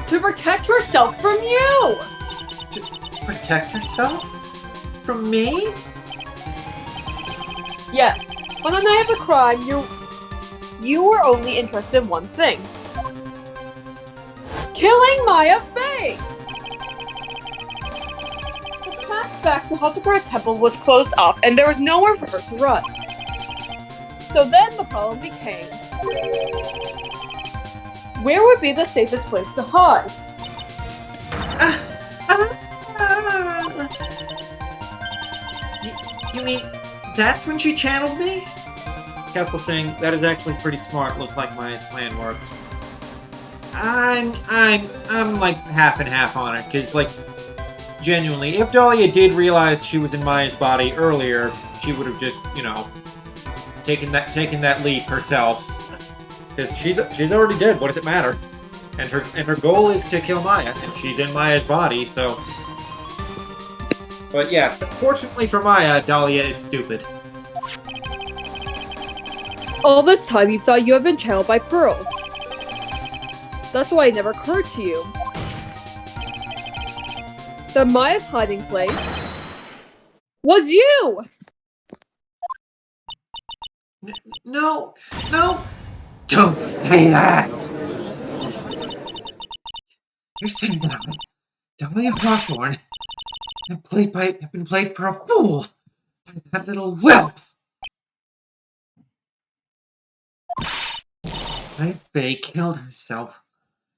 To protect herself from you! To protect herself? From me? Yes. On the night of the crime, you were only interested in one thing. Killing Maya Fey! The path back to Hatopura Temple was closed off, and there was nowhere for her to run. So then the problem became... where would be the safest place to hide? You mean, that's when she channeled me? Kethel saying, that is actually pretty smart, looks like Maya's plan worked. I'm like half and half on it, because, like, genuinely, if Dahlia did realize she was in Maya's body earlier, she would have just, you know, taken that leap herself. Because she's already dead, what does it matter? And her goal is to kill Maya, and she's in Maya's body, so... But yeah, fortunately for Maya, Dahlia is stupid. All this time you thought you had been channeled by pearls. That's why it never occurred to you that Maya's hiding place was you! No! Don't say that! You're saying that Dahlia Hawthorne have been played for a fool by that little whelp! Maya Fey killed herself.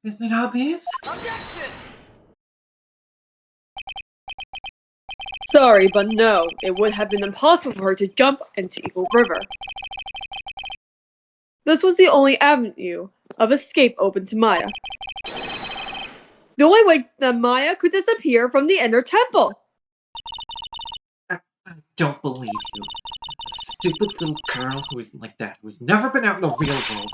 Isn't it obvious? Objection! Sorry, but no, it would have been impossible for her to jump into Evil River. This was the only avenue of escape open to Maya. The only way that Maya could disappear from the Inner Temple. I don't believe you. A stupid little girl who is like that, who has never been out in the real world.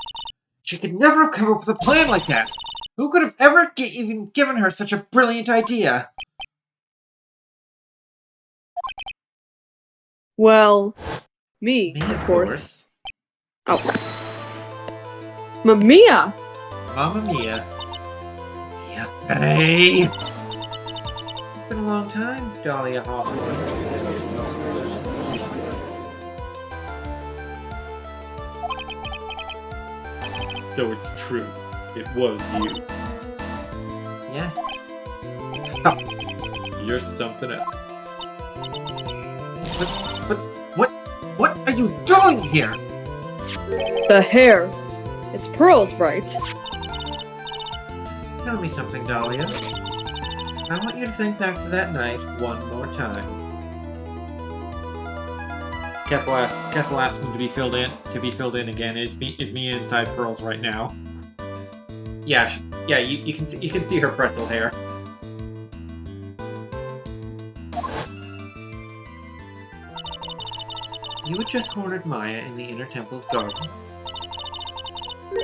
She could never have come up with a plan like that! Who could have ever even given her such a brilliant idea? Well, me, of course. Oh. Mia! Mamma Mia. Mia Fey! It's been a long time, Dahlia Hawthorne. So it's true. It was you. Yes. You're something else. But what are you doing here? The hair. It's Pearl's, right? Tell me something, Dahlia. I want you to think back to that night one more time. Kethel asking to be filled in again. Is me inside Pearl's right now? Yeah, you can see her pretzel hair. You had just cornered Maya in the inner temple's garden.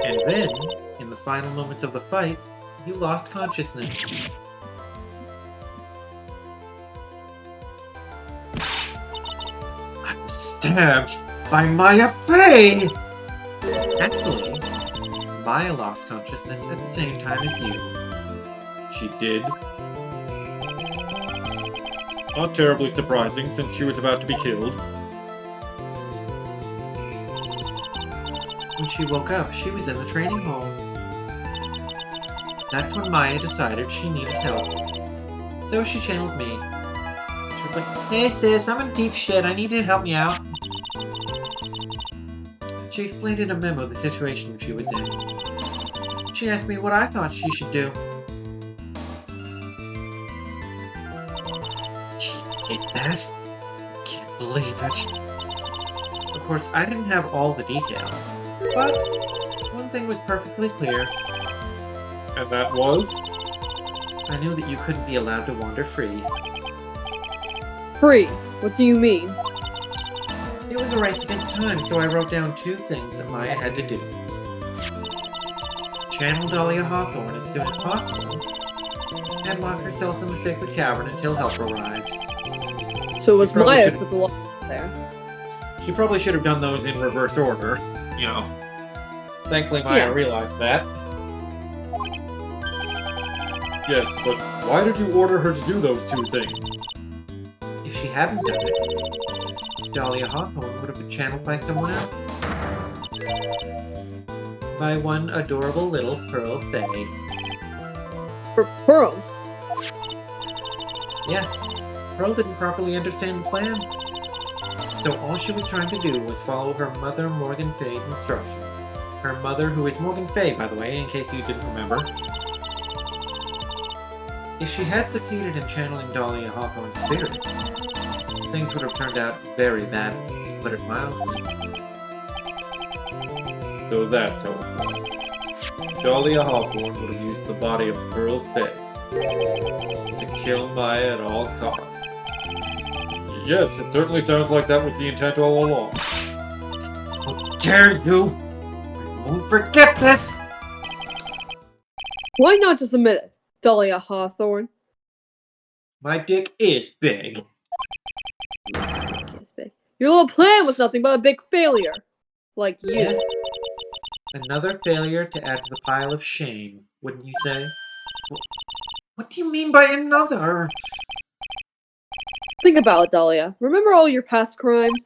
And then, in the final moments of the fight, you lost consciousness. I was stabbed by Maya Fey! Actually, Maya lost consciousness at the same time as you. She did. Not terribly surprising, since she was about to be killed. When she woke up, she was in the training hall. That's when Maya decided she needed help. So she channeled me. She was like, "Hey sis, I'm in deep shit, I need you to help me out." She explained in a memo the situation she was in. She asked me what I thought she should do. She did that? I can't believe it. Of course, I didn't have all the details. But one thing was perfectly clear. And that was? I knew that you couldn't be allowed to wander free. Free? What do you mean? It was a race against time, so I wrote down 2 things that Maya had to do. Channel Dahlia Hawthorne as soon as possible, and lock herself in the sacred cavern until help arrived. So it was She probably Maya should- put the lock there. She probably should have done those in reverse order, you know. Thankfully Maya Yeah. realized that. Yes, but why did you order her to do those 2 things? If she hadn't done it, Dahlia Hawthorne would have been channeled by someone else. By one adorable little Pearl Fae. For pearls. Yes, Pearl didn't properly understand the plan. So all she was trying to do was follow her mother Morgan Faye's instructions. Her mother, who is Morgan Faye, by the way, in case you didn't remember. If she had succeeded in channeling Dahlia Hawthorne's spirit, things would have turned out very badly, to put it mildly. So that's how it was. Dahlia Hawthorne would have used the body of Pearl Faye to kill Maya at all costs. Yes, it certainly sounds like that was the intent all along. How dare you! I won't forget this! Why not just admit it, Dahlia Hawthorne? My dick is big. It's big. Your little plan was nothing but a big failure. Like you. Yes. Another failure to add to the pile of shame, wouldn't you say? What do you mean by another? Think about it, Dahlia. Remember all your past crimes?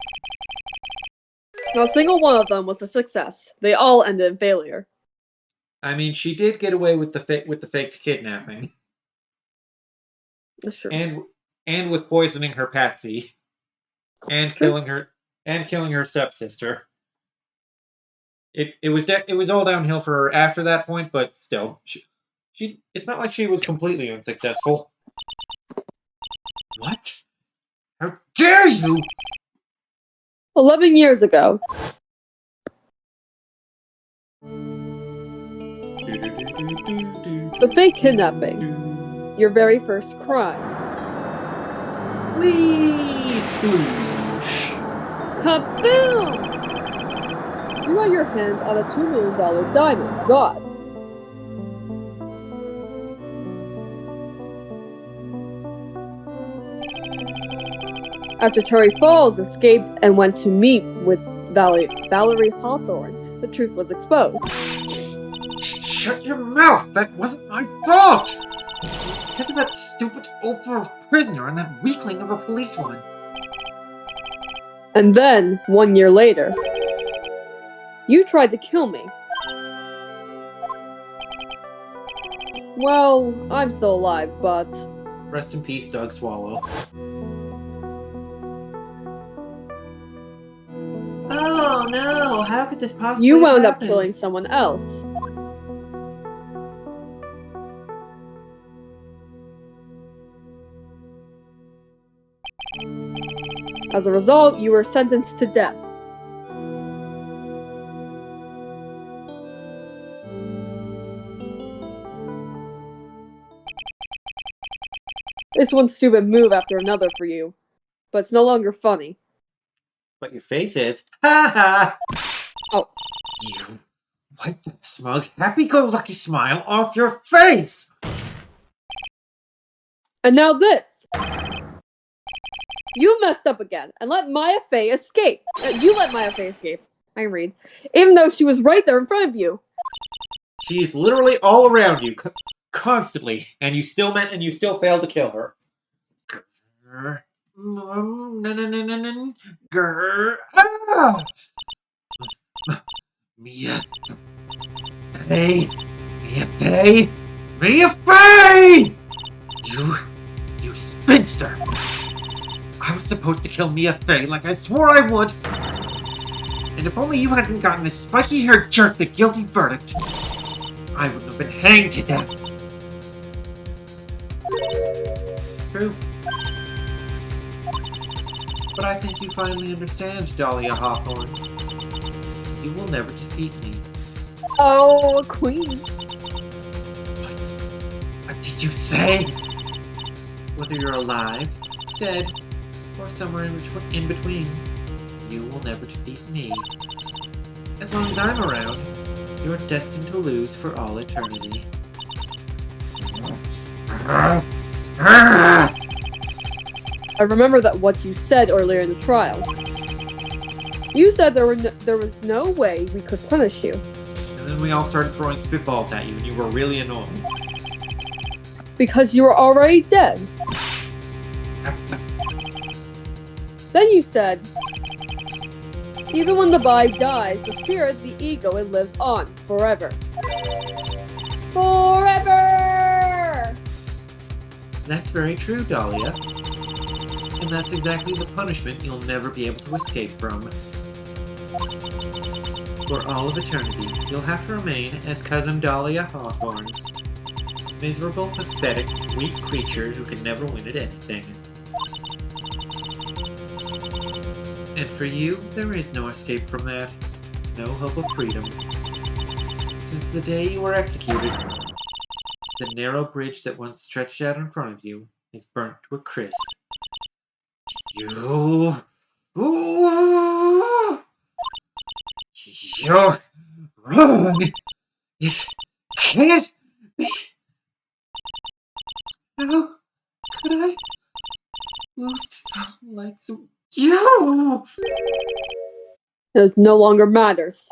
Not a single one of them was a success. They all ended in failure. I mean, she did get away with the fake kidnapping, That's true. and with poisoning her Patsy, and killing her stepsister. It was all downhill for her after that point, but still, she it's not like she was completely unsuccessful. What? How dare you! 11 years ago. The fake kidnapping. Your very first crime. Whee! Sploosh! Kaboom! You got your hands on a $2 million diamond. God. After Terry Falls escaped and went to meet with Valerie Hawthorne, the truth was exposed. Shut your mouth! That wasn't my fault! It was because of that stupid old prisoner and that weakling of a policewoman. And then, 1 year later, you tried to kill me. Well, I'm still alive, but... Rest in peace, Doug Swallow. Oh no! How could this possibly You have wound up happened? killing someone else. As a result, you were sentenced to death. It's one stupid move after another for you. But it's no longer funny. But your face is. Ha ha! Oh. You wipe that smug, happy-go-lucky smile off your face! And now this! You messed up again and let Maya Fey escape. You let Maya Fey escape. I can read. Even though she was right there in front of you. She's literally all around you, constantly, and you still failed to kill her. Grr. Ah! Mia Fey! Mia Fey! Mia Fey! You spinster! I was supposed to kill Mia Fey like I swore I would! And if only you hadn't gotten a spiky-haired jerk the guilty verdict, I wouldn't have been hanged to death. True. But I think you finally understand, Dahlia Hawthorne. You will never defeat me. Oh, queen. What did you say? Whether you're alive, dead, or somewhere in between, you will never defeat me. As long as I'm around, you're destined to lose for all eternity. I remember that what you said earlier in the trial. You said there was no way we could punish you. And then we all started throwing spitballs at you, and you were really annoying. Because you were already dead. Then you said, even when the body dies, the spirit, the ego, it lives on forever. Forever! That's very true, Dahlia. And that's exactly the punishment you'll never be able to escape from. For all of eternity, you'll have to remain as Cousin Dahlia Hawthorne. Miserable, pathetic, weak creature who can never win at anything. And for you, there is no escape from that. No hope of freedom. Since the day you were executed, the narrow bridge that once stretched out in front of you is burnt to a crisp. You're wrong. It can't be. How could I lose to the likes of you? It no longer matters.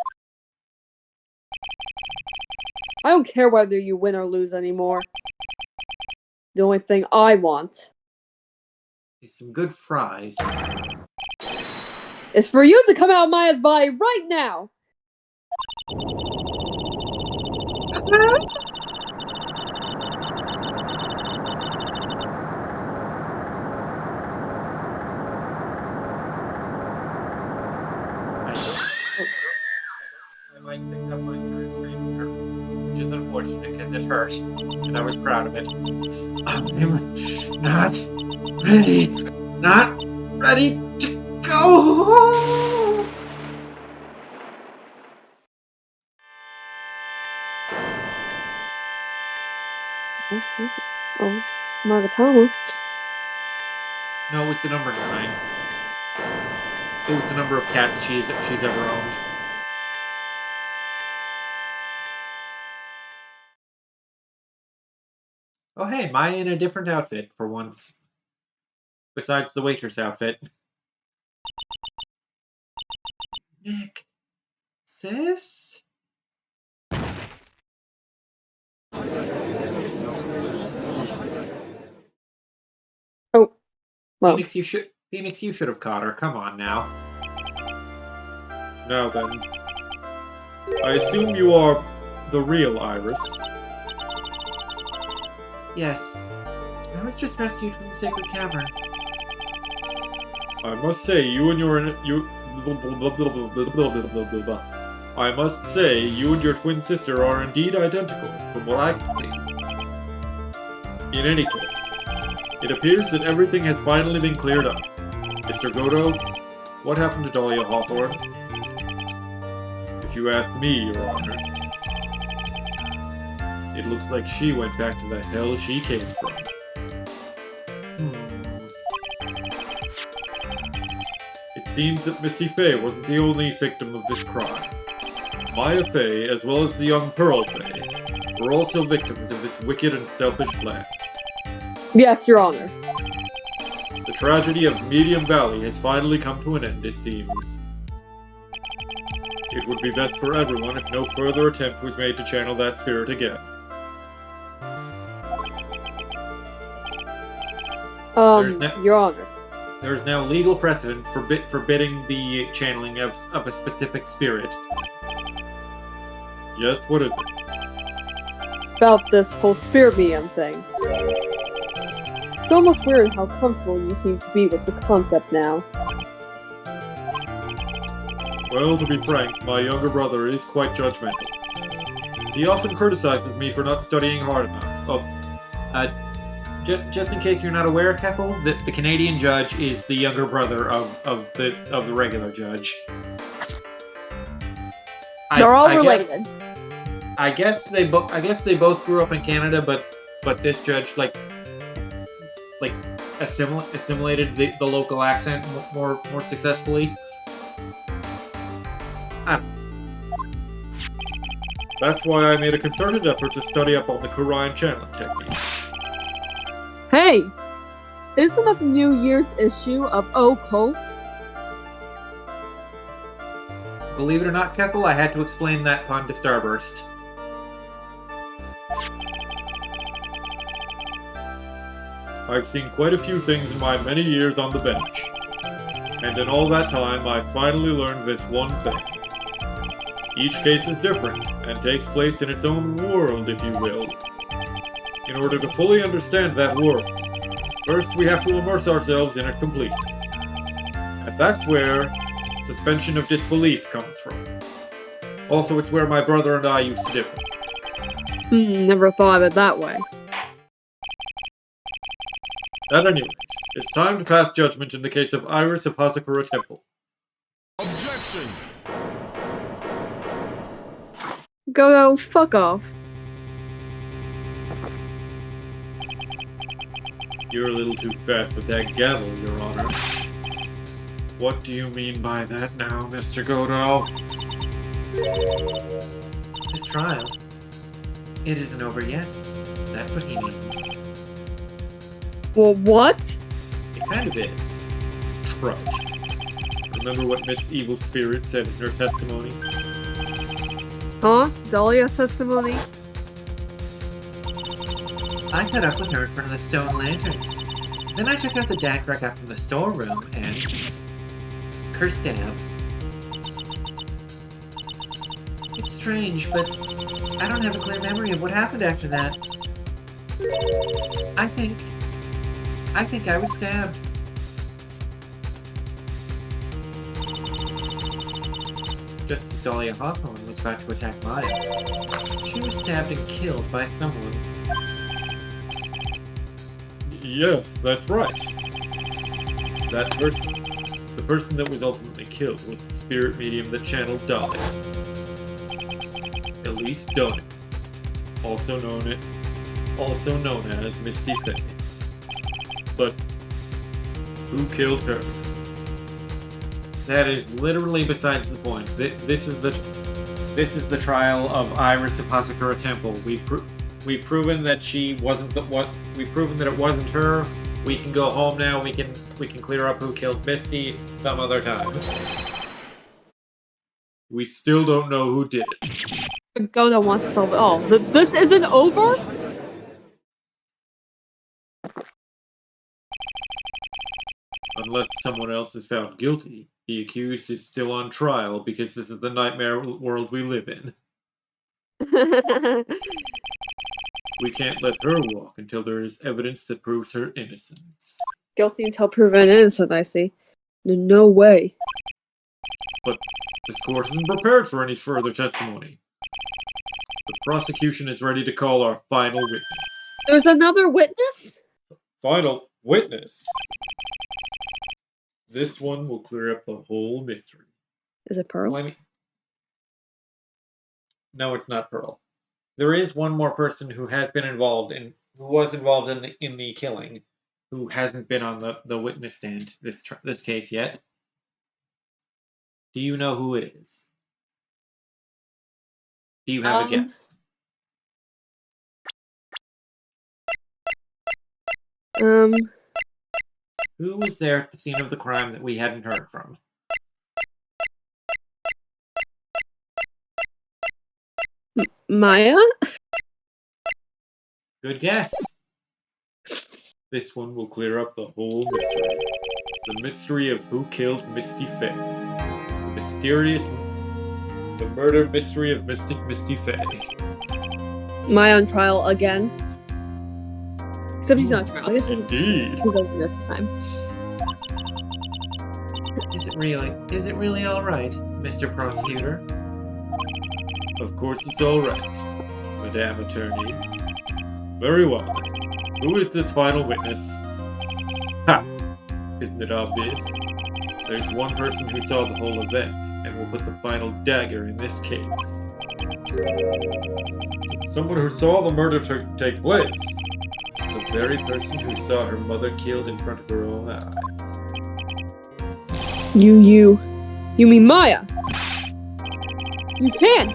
I don't care whether you win or lose anymore. The only thing I want Is some good fries. is for you to come out of Maya's body right now! I might pick up my third screen here, which is unfortunate because it hurt, and I was proud of it. I'm not ready to go. Oh, Magatama. No, it was the number 9. It was the number of cats she's ever owned. Oh hey, Maya in a different outfit for once. Besides the waitress outfit. Nick. Sis? Oh. Well. Phoenix, you should have caught her. Come on now. Now then, I assume you are the real Iris. Yes. I was just rescued from the sacred cavern. I must say, you and your twin sister are indeed identical, from what I can see. In any case, it appears that everything has finally been cleared up. Mr. Godo, what happened to Dahlia Hawthorne? If you ask me, Your Honor, it looks like she went back to the hell she came from. It seems that Misty Faye wasn't the only victim of this crime. Maya Faye, as well as the young Pearl Faye, were also victims of this wicked and selfish plan. Yes, Your Honor. The tragedy of Medium Valley has finally come to an end, it seems. It would be best for everyone if no further attempt was made to channel that spirit again. Your Honor. There is now legal precedent forbidding the channeling of a specific spirit. Yes, what is it? About this whole spirit medium thing. It's almost weird how comfortable you seem to be with the concept now. Well, to be frank, my younger brother is quite judgmental. He often criticizes me for not studying hard enough. Just in case you're not aware, Keppel, the Canadian judge is the younger brother of the regular judge. They're all related. I guess they both grew up in Canada, but this judge like assimilated the local accent more successfully. That's why I made a concerted effort to study up on the Quran channeling technique. Hey! Isn't that the New Year's issue of Occult? Believe it or not, Keppel, I had to explain that pun to Starburst. I've seen quite a few things in my many years on the bench. And in all that time, I finally learned this one thing. Each case is different, and takes place in its own world, if you will. In order to fully understand that world, first we have to immerse ourselves in it completely. And that's where suspension of disbelief comes from. Also, it's where my brother and I used to differ. Never thought of it that way. At any rate, it's time to pass judgment in the case of Iris of Hazakura Temple. Objection! Go fuck off. You're a little too fast with that gavel, Your Honor. What do you mean by that now, Mr. Godot? His trial. It isn't over yet. That's what he means. Well, what? It kind of is. Right. Remember what Miss Evil Spirit said in her testimony? Huh? Dahlia's testimony? I caught up with her in front of the stone lantern. Then I took out the dagger I got from the storeroom and cursed it out. It's strange, but I don't have a clear memory of what happened after that. I think I was stabbed. Just as Dahlia Hawthorne was about to attack Maya, she was stabbed and killed by someone. Yes, that's right. That person. The person that was ultimately killed was the spirit medium that channeled Dahlia. Elise Donut. Also known as Misty Faye. But who killed her? That is literally besides the point. This is the trial of Iris of Hazakura Temple. We've proven that she wasn't we've proven that it wasn't her. We can go home now. We can clear up who killed Misty some other time. We still don't know who did it. Goda wants to solve it all. This isn't over? Unless someone else is found guilty, the accused is still on trial because this is the nightmare world we live in. We can't let her walk until there is evidence that proves her innocence. Guilty until proven innocent, I see. No way. But this court isn't prepared for any further testimony. The prosecution is ready to call our final witness. There's another witness? Final witness? This one will clear up the whole mystery. Is it Pearl? Well, no, it's not Pearl. There is one more person who was involved in the killing, who hasn't been on the witness stand this case yet. Do you know who it is? Do you have a guess? Who was there at the scene of the crime that we hadn't heard from? Maya? Good guess. This one will clear up the whole mystery. The mystery of who killed Misty Faye. The murder mystery of Mystic Misty Faye. Maya on trial again. Except she's not on trial. I guess Indeed. she's over this time. Is it really alright, Mr. Prosecutor? Of course it's alright, Madame Attorney. Very well. Who is this final witness? Ha! Isn't it obvious? There's one person who saw the whole event, and will put the final dagger in this case. Someone who saw the murder take place. The very person who saw her mother killed in front of her own eyes. You mean Maya? You can't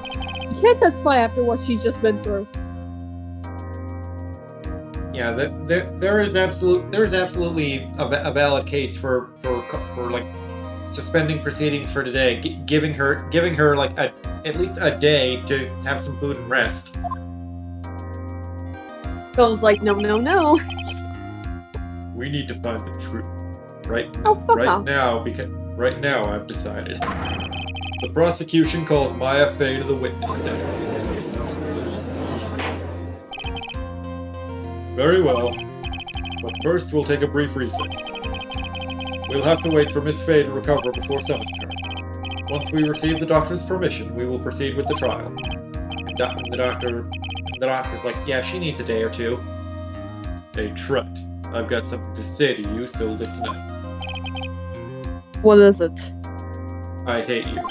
testify after what she's just been through. Yeah, there is absolutely a valid case for like suspending proceedings for today, giving her like at least a day to have some food and rest. Phil's like, no. We need to find the truth. Right off. now, because right now I've decided. The prosecution calls Maya Faye to the witness stand. Very well. But first we'll take a brief recess. We'll have to wait for Miss Faye to recover before summoning her. Once we receive the doctor's permission, we will proceed with the trial. And the doctor's like, yeah, she needs a day or two. Hey, Trut, I've got something to say to you, so listen up. What is it? I hate you.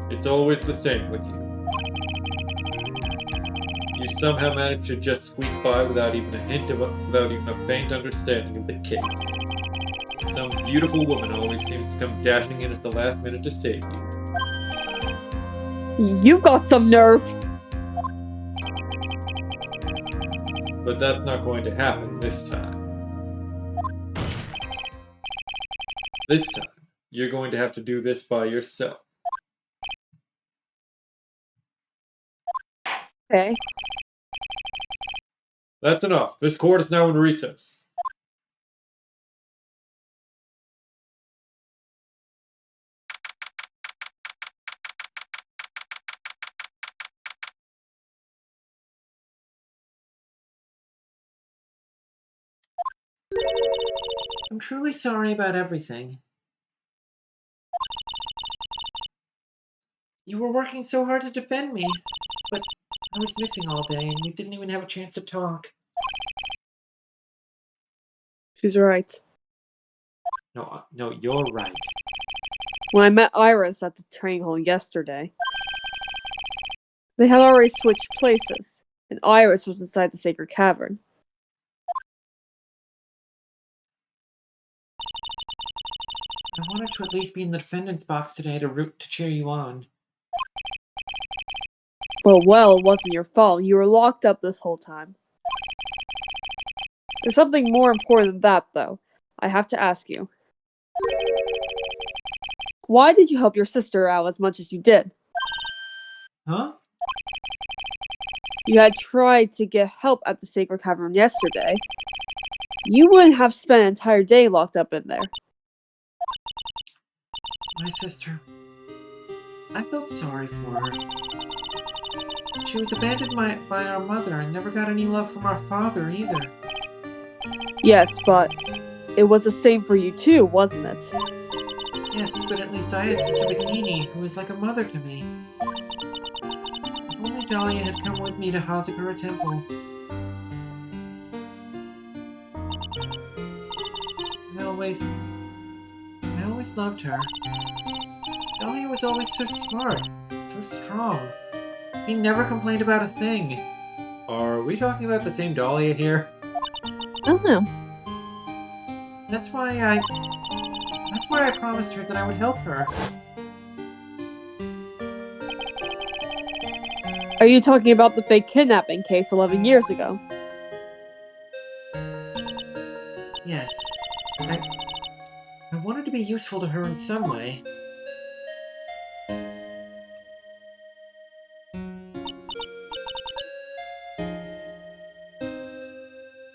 It's always the same with you. You somehow manage to just squeak by without even a faint understanding of the case. Some beautiful woman always seems to come dashing in at the last minute to save you. You've got some nerve. But that's not going to happen this time. This time, you're going to have to do this by yourself. Okay. That's enough. This court is now in recess. I'm truly sorry about everything. You were working so hard to defend me, but I was missing all day and we didn't even have a chance to talk. She's right. No, you're right. When I met Iris at the training hall yesterday, they had already switched places, and Iris was inside the sacred cavern. I wanted to at least be in the defendant's box today to cheer you on. Well, it wasn't your fault. You were locked up this whole time. There's something more important than that, though. I have to ask you. Why did you help your sister out as much as you did? Huh? You had tried to get help at the sacred cavern yesterday. You wouldn't have spent an entire day locked up in there. My sister. I felt sorry for her. She was abandoned by our mother and never got any love from our father either. Yes, but it was the same for you too, wasn't it? Yes, but at least I had Sister Bikini, who was like a mother to me. If only Dahlia had come with me to Hazakura Temple. I always loved her. Dahlia was always so smart, so strong. He never complained about a thing. Are we talking about the same Dahlia here? I don't know. That's why I promised her that I would help her. Are you talking about the fake kidnapping case 11 years ago? Yes. I wanted to be useful to her in some way.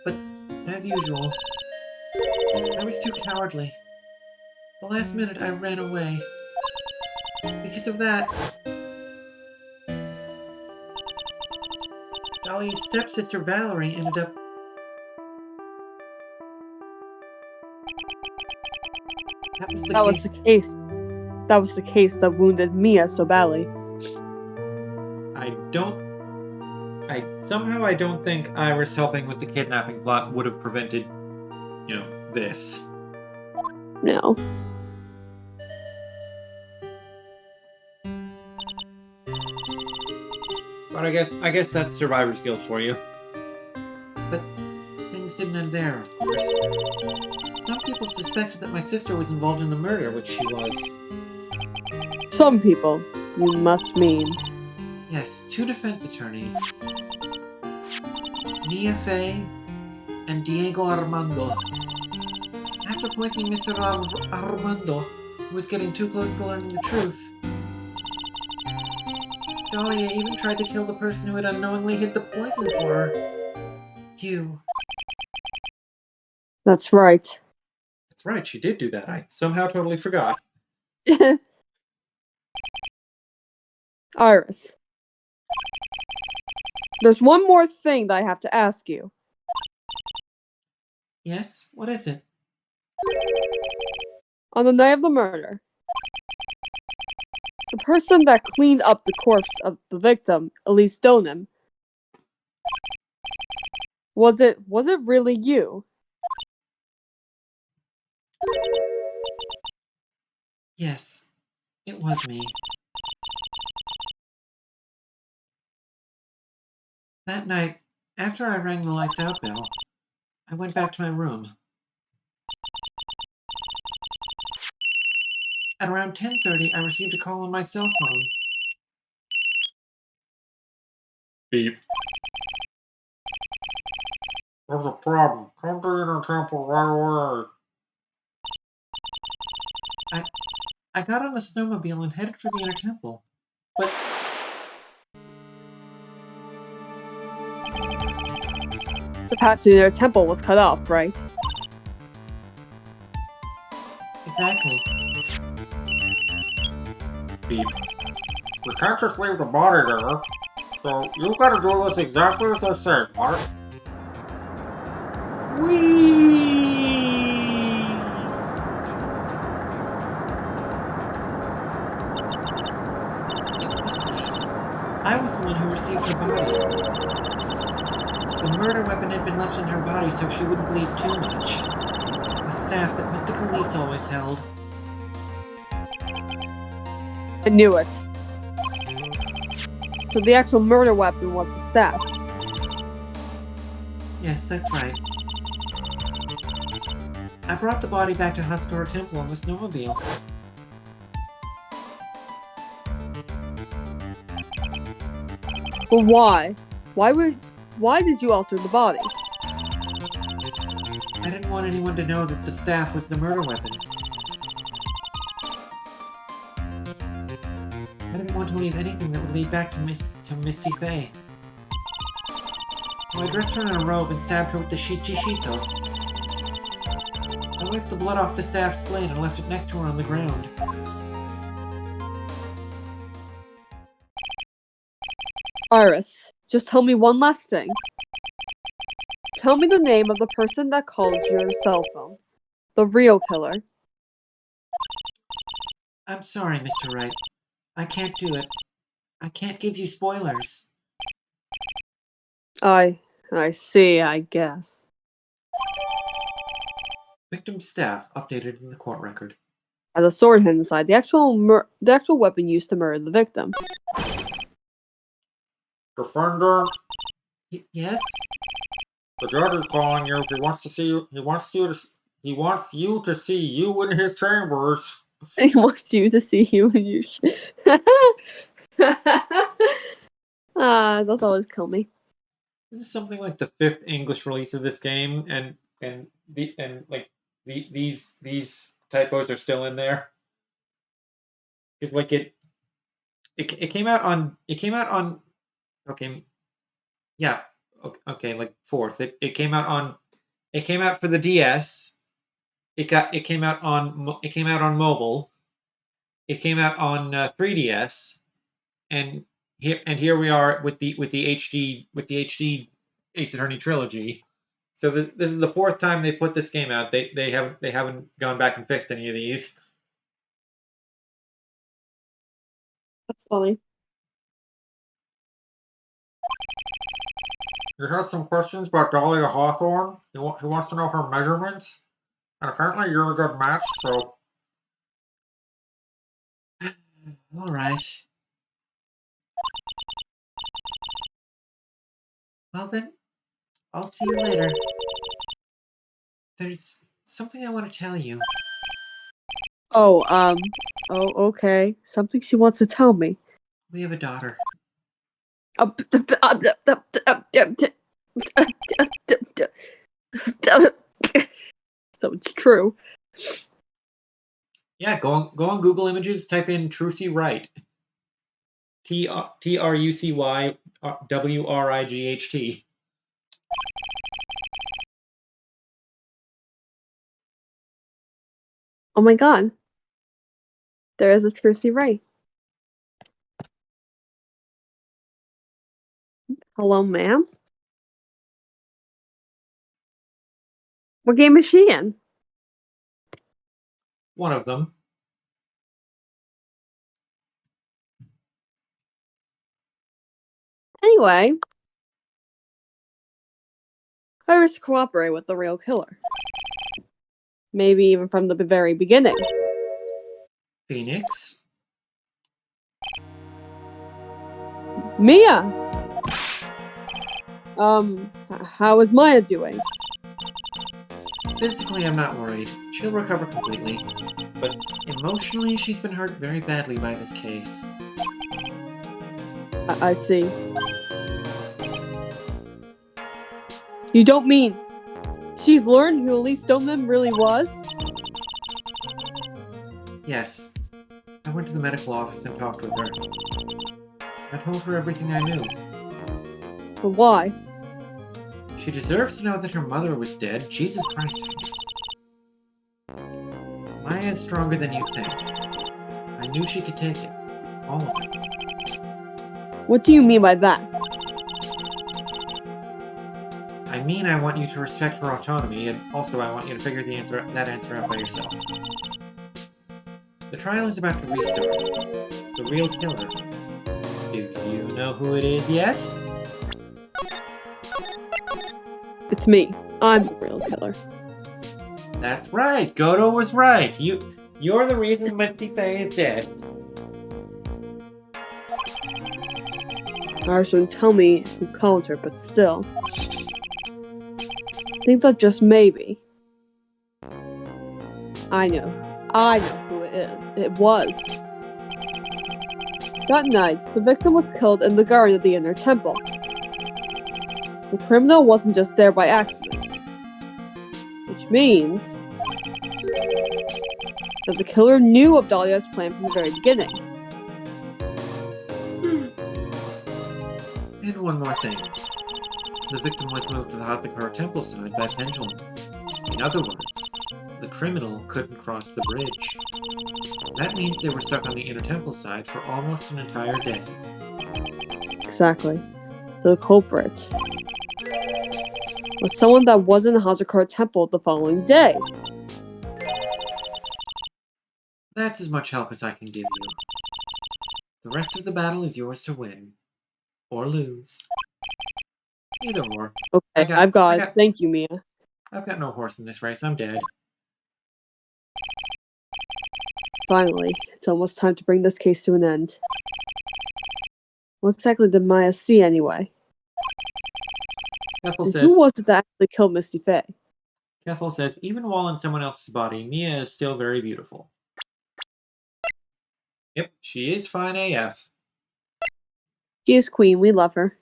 But, as usual, I was too cowardly. The last minute I ran away. Because of that, Dahlia's stepsister Valerie ended up... That was the That case. was the case. That was the case that wounded Mia so badly. Somehow I don't think Iris helping with the kidnapping plot would have prevented, this. No. But I guess that's survivor's guilt for you. But things didn't end there, of course. Some people suspected that my sister was involved in the murder, which she was. Some people, you must mean. Yes, 2 defense attorneys. Mia Fey and Diego Armando. After poisoning Mr. Armando, who was getting too close to learning the truth, Dahlia even tried to kill the person who had unknowingly hid the poison for her. You. That's right. That's right, she did do that. I somehow totally forgot. Iris. There's one more thing that I have to ask you. Yes? What is it? On the night of the murder, the person that cleaned up the corpse of the victim, Elise Donem, was it really you? Yes, it was me. That night, after I rang the lights out bell, I went back to my room. At around 10:30, I received a call on my cell phone. Beep. There's a problem. Come to the inner temple right away. I got on a snowmobile and headed for the inner temple. But The path to their temple was cut off, right? exactly. Beep. We can't just leave the body there. So you've got to do this exactly as I said, Mark. I was the one who received her body. The murder weapon had been left in her body so she wouldn't bleed too much. The staff that Mr. Khalees always held. I knew it. So the actual murder weapon was the staff. Yes, that's right. I brought the body back to Huskar Temple on the snowmobile. But why? Why did you alter the body? I didn't want anyone to know that the staff was the murder weapon. I didn't want to leave anything that would lead back to Misty Faye. So I dressed her in a robe and stabbed her with the Shichishito. I wiped the blood off the staff's blade and left it next to her on the ground. Iris, just tell me one last thing. Tell me the name of the person that called your cell phone. The real killer. I'm sorry, Mr. Wright. I can't do it. I can't give you spoilers. I see, I guess. Victim's staff updated in the court record. As a sword hidden inside the actual weapon used to murder the victim. Defendant, Yes? The judge is calling you. He wants to see you. He wants you to see you in his chambers. He wants you to see you when you. Those always kill me. This is something like the 5th English release of this game, and these typos are still in there. Because like it came out on okay, yeah, okay, like 4th. It came out for the DS. It came out on mobile. It came out on 3DS, and here we are with the HD Ace Attorney trilogy. So this is the 4th time they put this game out. They haven't gone back and fixed any of these. That's funny. He has some questions about Dahlia Hawthorne. He wants to know her measurements. And apparently you're a good match, so... Alright. Well then, I'll see you later. There's something I want to tell you. Oh, okay. Something she wants to tell me. We have a daughter. So it's true. Yeah, go on Google Images, type in Trucy Wright. Trucy Wright. Oh my god. There is a Trucy Wright. Hello, ma'am? What game is she in? One of them. Anyway, Iris cooperate with the real killer. Maybe even from the very beginning. Phoenix. Mia! How is Maya doing? Physically, I'm not worried. She'll recover completely. But emotionally, she's been hurt very badly by this case. I see. You don't mean she's learned who Elise Stoneman really was? Yes. I went to the medical office and talked with her. I told her everything I knew. But why? She deserves to know that her mother was dead. Jesus Christ, Phoenix. Maya is stronger than you think. I knew she could take it. All of it. What do you mean by that? I mean, I want you to respect her autonomy, and also I want you to figure that answer out by yourself. The trial is about to restart. The real killer. Do you know who it is yet? It's me. I'm the real killer. That's right. Godo was right. You're the reason Misty Faye is dead. Iris wouldn't tell me who called her, but still. I think that just maybe. I know who it was. That night, the victim was killed in the garden of the inner temple. The criminal wasn't just there by accident. Which means that the killer knew of Dahlia's plan from the very beginning. And one more thing. The victim was moved to the Hazakura temple side by pendulum. In other words, the criminal couldn't cross the bridge. That means they were stuck on the inner temple side for almost an entire day. Exactly. The culprit was someone that was in the Hazakura temple the following day. That's as much help as I can give you. The rest of the battle is yours to win. Or lose. Either or. Okay, I've got it. Thank you, Mia. I've got no horse in this race. I'm dead. Finally, it's almost time to bring this case to an end. What exactly did Maya see anyway? Kethel And says, who was it that actually killed Misty Faye? Kethel says, even while in someone else's body, Mia is still very beautiful. Yep, she is fine AF. She is queen. We love her.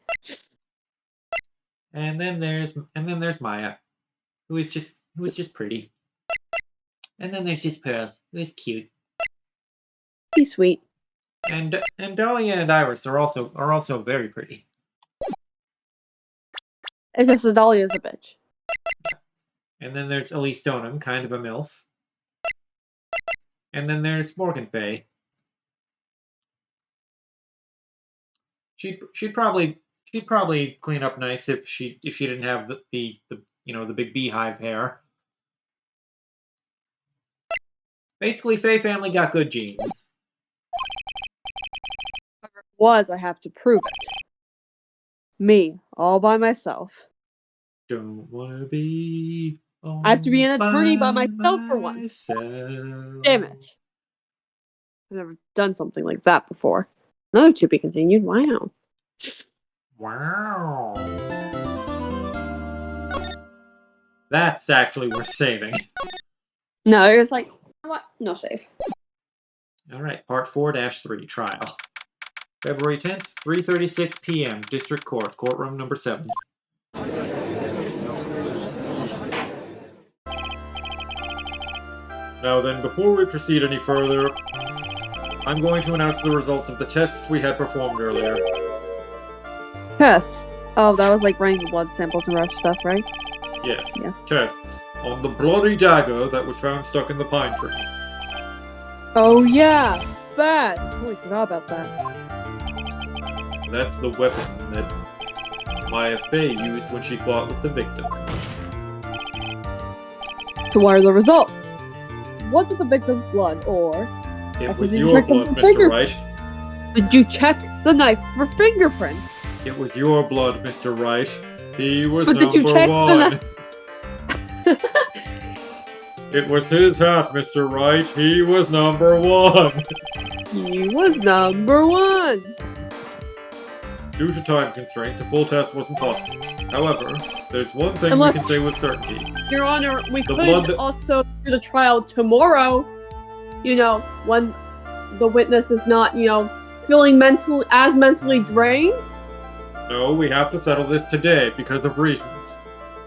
And then there's Maya, who is just pretty. And then there's just Pearls, who is cute. She's sweet. And Dahlia and Iris are also very pretty. It's just that Dahlia's a bitch. And then there's Elise Stoneham, kind of a MILF. And then there's Morgan Fay. She'd probably clean up nice if she didn't have the big beehive hair. Basically, Fay family got good genes. I have to prove it. Me, all by myself. Don't wanna be. I have to be an attorney by myself for once. Damn it. I've never done something like that before. Another to be continued. Wow. Wow. That's actually worth saving. No, it was like, what? No save. All right, Part 4-3, Trial. February 10th, 3:36 p.m., District Court, Courtroom number 7. Now then, before we proceed any further, I'm going to announce the results of the tests we had performed earlier. Tests. Oh, that was like running the blood samples and rough stuff, right? Yes, Yeah. tests on the bloody dagger that was found stuck in the pine tree. Oh yeah, bad. Totally forgot about that. That's the weapon that Maya Fey used when she fought with the victim. So what are the results? Was it the victim's blood, or It I was didn't your check them blood, for Mr. Wright. did you check the knife for fingerprints? It was your blood, Mr. Wright. He was But did you number check the one. It was his hat, Mr. Wright. He was number one. He was number one. Due to time constraints, a full test wasn't possible. However, there's one thing Unless- we can say with certainty. Your Honor, we The could blood that- also do the trial tomorrow. You know, when the witness is not, feeling mentally drained. No, we have to settle this today because of reasons.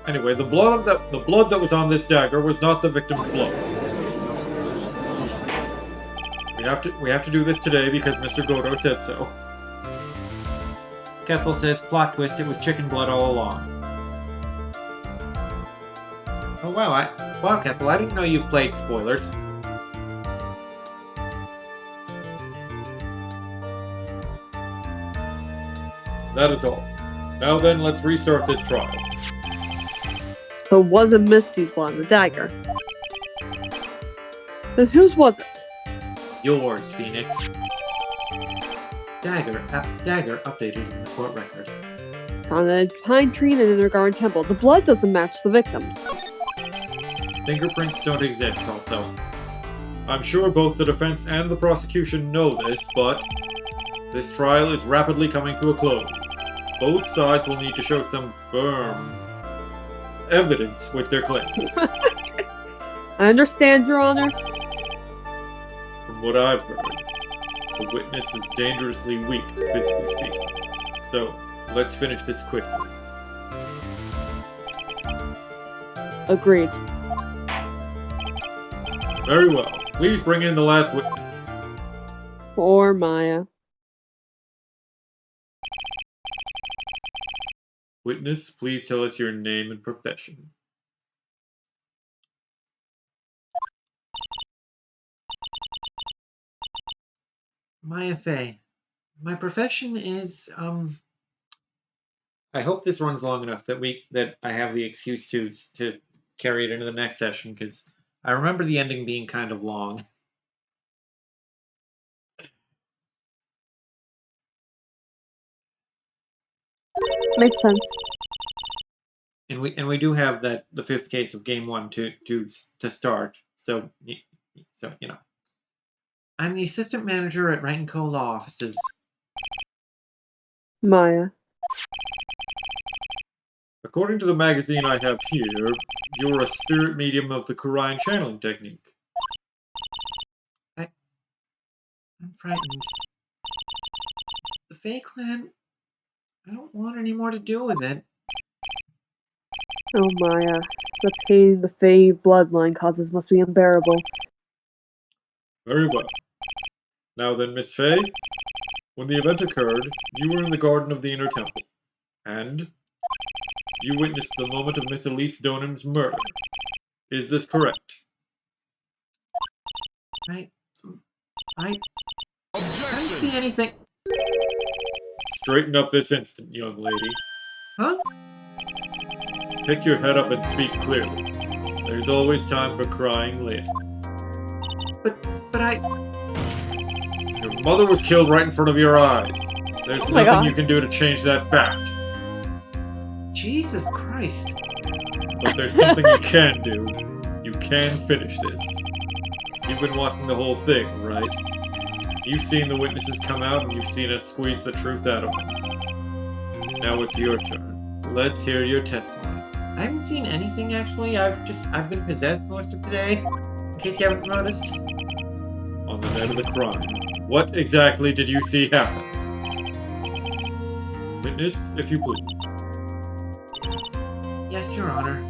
Anyway, the blood that was on this dagger was not the victim's blood. We have to do this today because Mr. Godo said so. Kethel says, plot twist, it was chicken blood all along. Oh wow, Kethel, I didn't know you played spoilers. That is all. Now then, let's restart this trial. So it wasn't Misty's blood, the dagger. Then whose was it? Yours, Phoenix. Dagger updated in the court record. On a pine tree in an underground temple. The blood doesn't match the victim's. Fingerprints don't exist, also. I'm sure both the defense and the prosecution know this, but this trial is rapidly coming to a close. Both sides will need to show some firm evidence with their claims. I understand, Your Honor. From what I've heard, the witness is dangerously weak, physically speaking. So, let's finish this quickly. Agreed. Very well. Please bring in the last witness. Poor Maya. Witness, please tell us your name and profession. Maya Fey. My profession is, I hope this runs long enough that I have the excuse to carry it into the next session, because I remember the ending being kind of long. Makes sense. And we do have the fifth case of game 1 to start. So I'm the assistant manager at Wright & Co. Law Offices. Maya. According to the magazine I have here, you're a spirit medium of the Quarian channeling technique. I'm frightened. The Fae Clan, I don't want any more to do with it. Oh, Maya. The pain the Fae bloodline causes must be unbearable. Very well. Now then, Miss Faye, when the event occurred, you were in the garden of the Inner Temple, and you witnessed the moment of Miss Elise Donan's murder. Is this correct? I didn't see anything. Straighten up this instant, young lady. Huh? Pick your head up and speak clearly. There's always time for crying later. But I... Your mother was killed right in front of your eyes. There's my nothing God. you can do to change that fact. Jesus Christ. But there's something you can do. You can finish this. You've been watching the whole thing, right? You've seen the witnesses come out and you've seen us squeeze the truth out of them. Now it's your turn. Let's hear your testimony. I haven't seen anything, actually. I've been possessed most of today. In case you haven't noticed. On the night of the crime, what exactly did you see happen? Witness, if you please. Yes, Your Honor.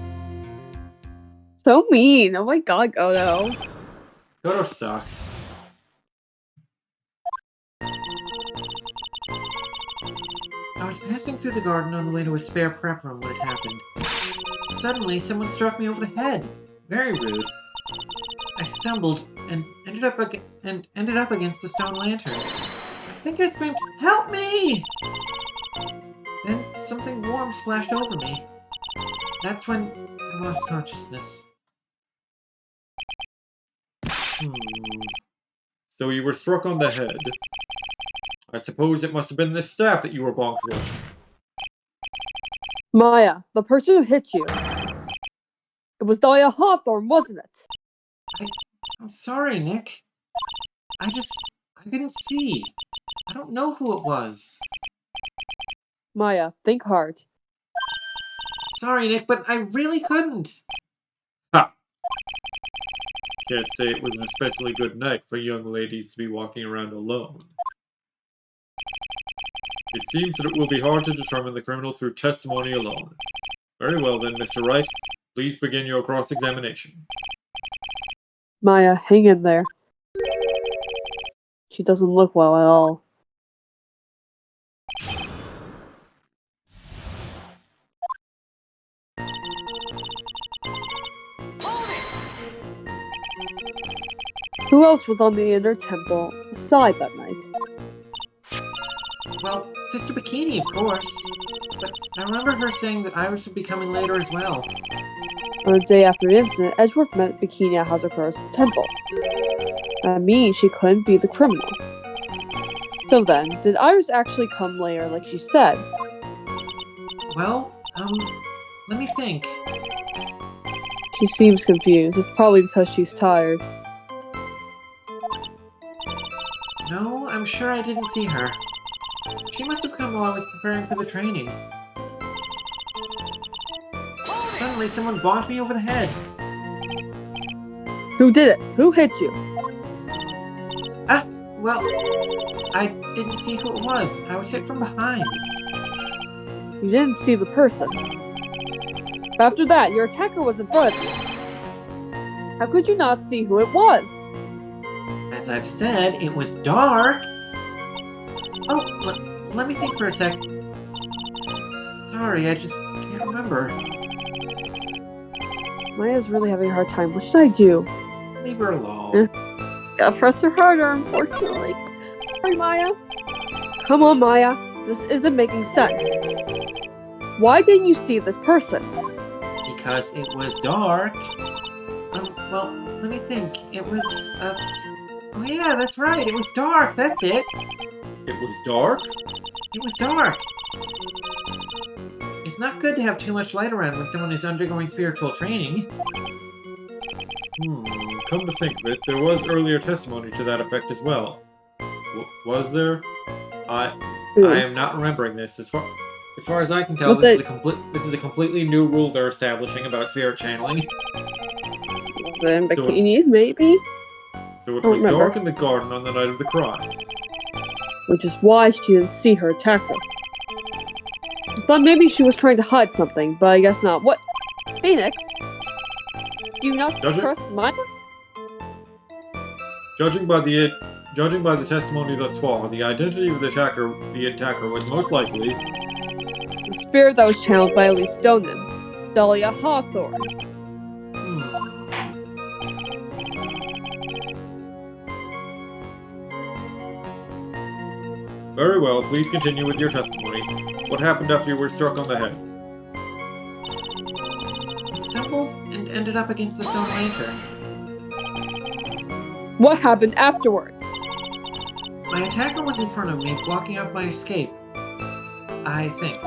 So mean. Oh my god, Godo. Godo sucks. I was passing through the garden on the way to a spare prep room when it happened. Suddenly, someone struck me over the head. Very rude. I stumbled and ended up against the stone lantern. I think I screamed, "Help me!" Then something warm splashed over me. That's when I lost consciousness. So you were struck on the head. I suppose it must have been this staff that you were bonked with. Maya, the person who hit you. It was Dahlia Hawthorne, wasn't it? I'm sorry, Nick. I didn't see. I don't know who it was. Maya, think hard. Sorry, Nick, but I really couldn't. Ha! Can't say it was an especially good night for young ladies to be walking around alone. It seems that it will be hard to determine the criminal through testimony alone. Very well then, Mr. Wright. Please begin your cross-examination. Maya, hang in there. She doesn't look well at all. Who else was on the Inner Temple side that night? Well, Sister Bikini, of course. But I remember her saying that Iris would be coming later as well. On the day after the incident, Edgeworth met Bikini at Hazardous Temple. That means she couldn't be the criminal. So then, did Iris actually come later like she said? Well, let me think. She seems confused. It's probably because she's tired. No, I'm sure I didn't see her. She must have come while I was preparing for the training. Suddenly, someone bonked me over the head. Who did it? Who hit you? Well, I didn't see who it was. I was hit from behind. You didn't see the person. But after that, your attacker was in front of you. How could you not see who it was? As I've said, it was dark. Oh, let me think for a sec. Sorry, I just can't remember. Maya's really having a hard time. What should I do? Leave her alone. Gotta press her harder, unfortunately. Sorry, Maya. Come on, Maya. This isn't making sense. Why didn't you see this person? Because it was dark. Well, let me think. It was, oh yeah, that's right. It was dark. That's it. It was dark? It was dark. It's not good to have too much light around when someone is undergoing spiritual training. Come to think of it, there was earlier testimony to that effect as well. Was there? I am not remembering this as far... As far as I can tell, But this is a completely new rule they're establishing about spirit channeling. Then So- bikinis, maybe? So it Don't was remember. dark in the garden on the night of the crime. Which is why she didn't see her attacker. I thought maybe she was trying to hide something, but I guess not. What? Phoenix? Do you not Does it? trust Maya? Judging by the testimony thus far, the identity of the attacker was most likely The spirit that was channeled by Elise Stonen, Dahlia Hawthorne. Very well, please continue with your testimony. What happened after you were struck on the head? I stumbled and ended up against the stone lantern. What happened afterwards? My attacker was in front of me, blocking off my escape. I think.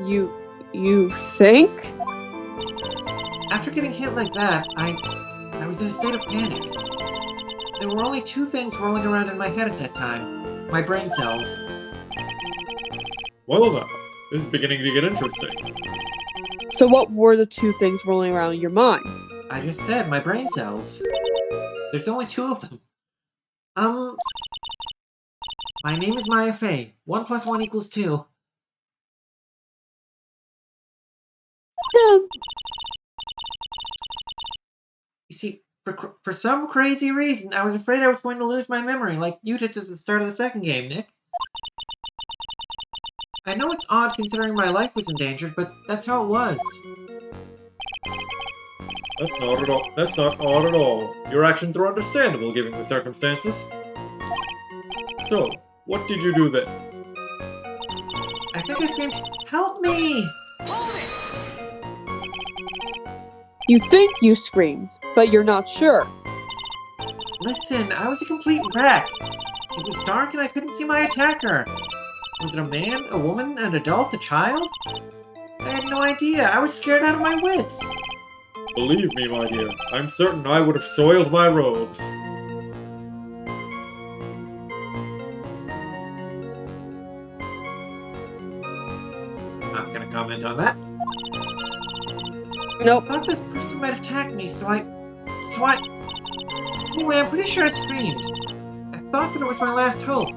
You think? After getting hit like that, I was in a state of panic. There were only two things rolling around in my head at that time. My brain cells. Well now, this is beginning to get interesting. So what were the two things rolling around in your mind? I just said my brain cells. There's only two of them. My name is Maya Fey. 1 + 1 = 2. You see, for some crazy reason, I was afraid I was going to lose my memory, like you did at the start of the second game, Nick. I know it's odd considering my life was endangered, but that's how it was. That's not odd at all. Your actions are understandable given the circumstances. So, what did you do then? I think I screamed, "Help me!" You think you screamed, but you're not sure. Listen, I was a complete wreck. It was dark and I couldn't see my attacker. Was it a man, a woman, an adult, a child? I had no idea. I was scared out of my wits. Believe me, my dear, I'm certain I would have soiled my robes. Not gonna comment on that. Nope. I thought this person might attack me, so I... Anyway, I'm pretty sure I screamed. I thought that it was my last hope.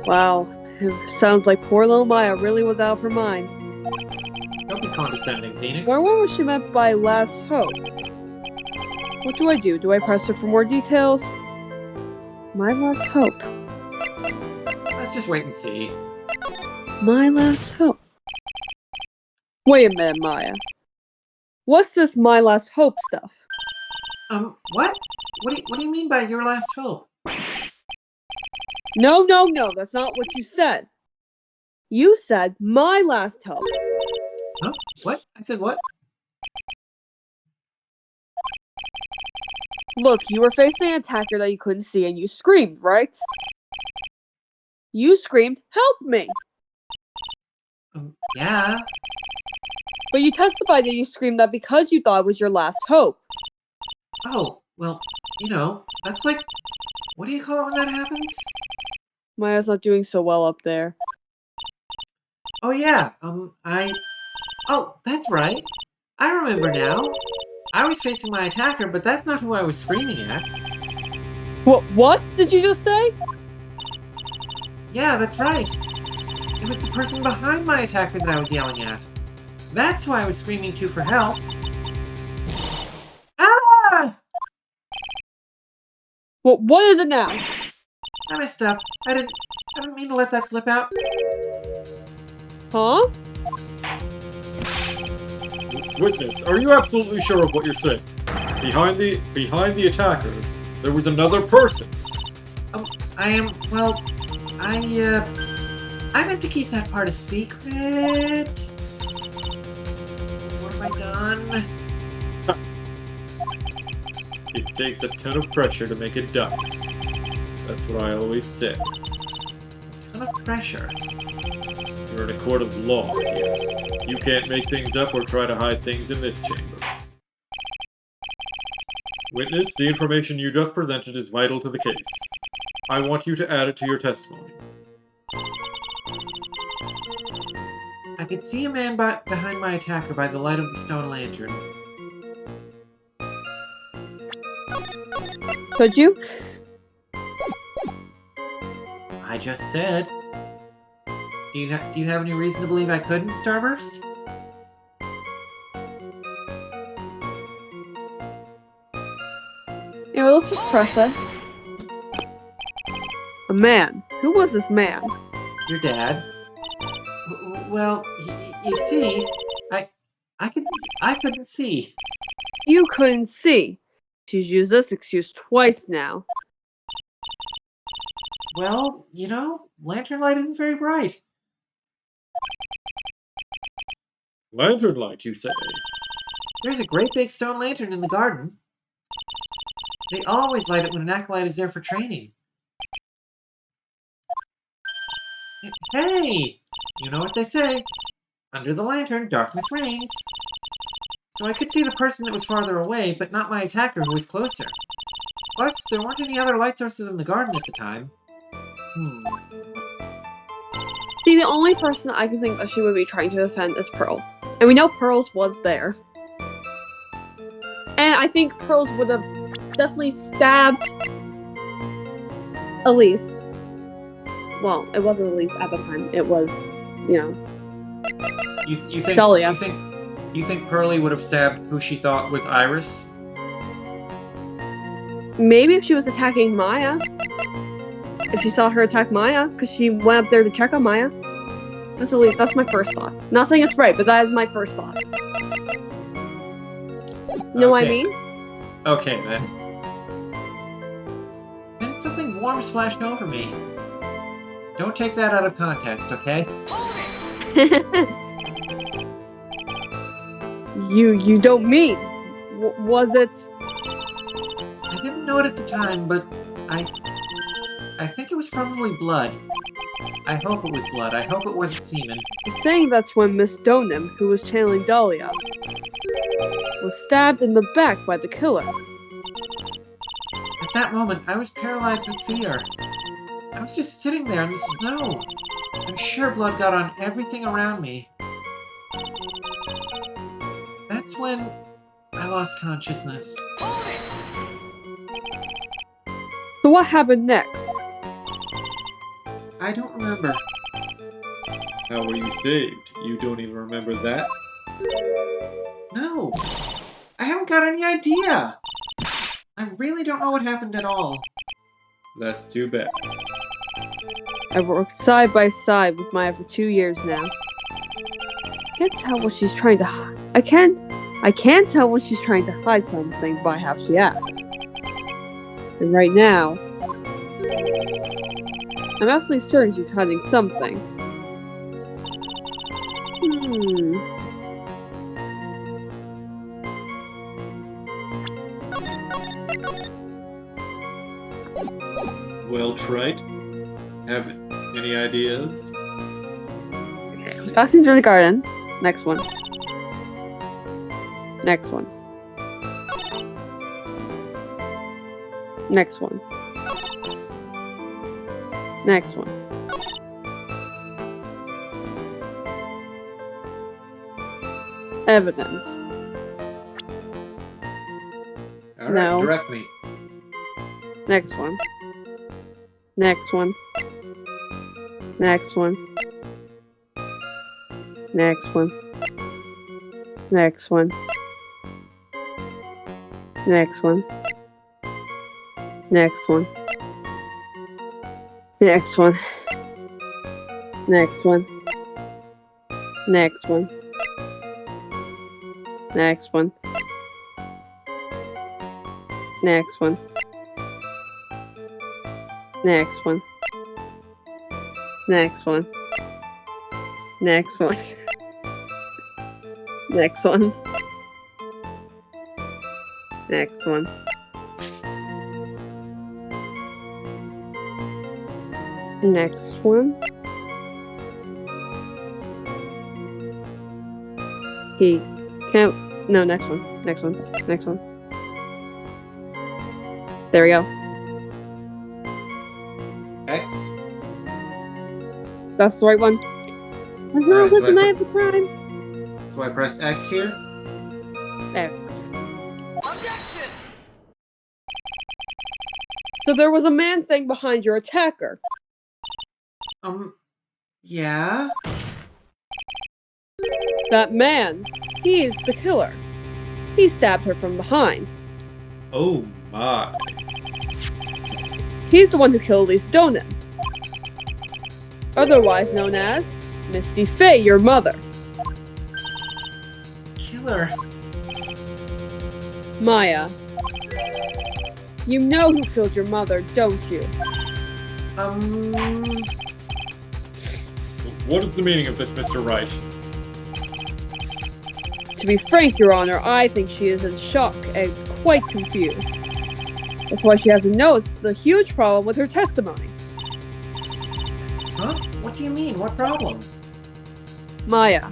Wow. It sounds like poor little Maya really was out of her mind. Don't be condescending, Phoenix. What was she meant by last hope? What do I do? Do I press her for more details? My last hope. Let's just wait and see. My last hope. Wait a minute, Maya. What's this my last hope stuff? What? What do you mean by your last hope? No, that's not what you said. You said my last hope. Huh? What? I said what? Look, you were facing an attacker that you couldn't see and you screamed, right? You screamed, "Help me!" Yeah. But you testified that you screamed that because you thought it was your last hope. Oh, well, you know, that's like... What do you call it when that happens? Maya's not doing so well up there. Oh, yeah, Oh, that's right. I remember now. I was facing my attacker, but that's not who I was screaming at. What did you just say? Yeah, that's right. It was the person behind my attacker that I was yelling at. That's who I was screaming to for help. Ah! What is it now? I messed up. I didn't mean to let that slip out. Huh? Witness, are you absolutely sure of what you're saying? Behind the attacker, there was another person. I am, well, I meant to keep that part a secret. What have I done? It takes a ton of pressure to make a duck. That's what I always said. A ton of pressure. We're in a court of law here. You can't make things up or try to hide things in this chamber. Witness, the information you just presented is vital to the case. I want you to add it to your testimony. I could see a man behind my attacker by the light of the stone lantern. Could you? I just said. Do you have any reason to believe I couldn't, Starburst? Yeah, let's just press it. A man. Who was this man? Your dad. Well, you see, I couldn't see. You couldn't see. She's used this excuse twice now. Well, lantern light isn't very bright. Lantern light, you say? There's a great big stone lantern in the garden. They always light it when an acolyte is there for training. Hey! You know what they say. Under the lantern, darkness reigns. So I could see the person that was farther away, but not my attacker who was closer. Plus, there weren't any other light sources in the garden at the time. See, the only person I can think that she would be trying to defend is Pearls. And we know Pearls was there. And I think Pearls would have definitely stabbed Elise. Well, it wasn't Elise at the time. It was, You think Dahlia. You think Pearlie would have stabbed who she thought was Iris? Maybe if she was attacking Maya. If she saw her attack Maya, because she went up there to check on Maya. That's Elise. That's my first thought. Not saying it's right, but that is my first thought. You know what I mean? Okay, then. Then something warm splashed over me. Don't take that out of context, okay? You don't mean. Was it? I didn't know it at the time, but I think it was probably blood. I hope it was blood. I hope it wasn't semen. You're saying that's when Miss Donim, who was channeling Dahlia, was stabbed in the back by the killer. At that moment, I was paralyzed with fear. I was just sitting there in the snow. I'm sure blood got on everything around me. That's when I lost consciousness. So what happened next? I don't remember. How were you saved? You don't even remember that? No! I haven't got any idea! I really don't know what happened at all. That's too bad. I've worked side by side with Maya for 2 years now. I can't tell what she's trying to hide. I can't tell when she's trying to hide something by how she acts. And right now, I'm absolutely certain she's hiding something. Well, Trite, have any ideas? Okay, passing through the garden. Next one. Next one. Next one. Next one. Evidence. Alright, No. direct me. Next one. Next one. Next one. Next one. Next one. Next one. Next one. Next one. Next one. Next one. Next one. Next one. Next one. Next one. Next one. Next one. Next one. Next one. He can't. No, next one. Next one. Next one. There we go. X? That's the right one. Alright, the so night of the crime. So I press X here. X. So there was a man staying behind your attacker. Yeah? That man, he's the killer. He stabbed her from behind. Oh my. He's the one who killed Lisa Donan, otherwise known as Misty Faye, your mother. Killer. Maya, you know who killed your mother, don't you? What is the meaning of this, Mr. Wright? To be frank, Your Honor, I think she is in shock and quite confused. That's why she hasn't noticed the huge problem with her testimony. Huh? What do you mean? What problem? Maya,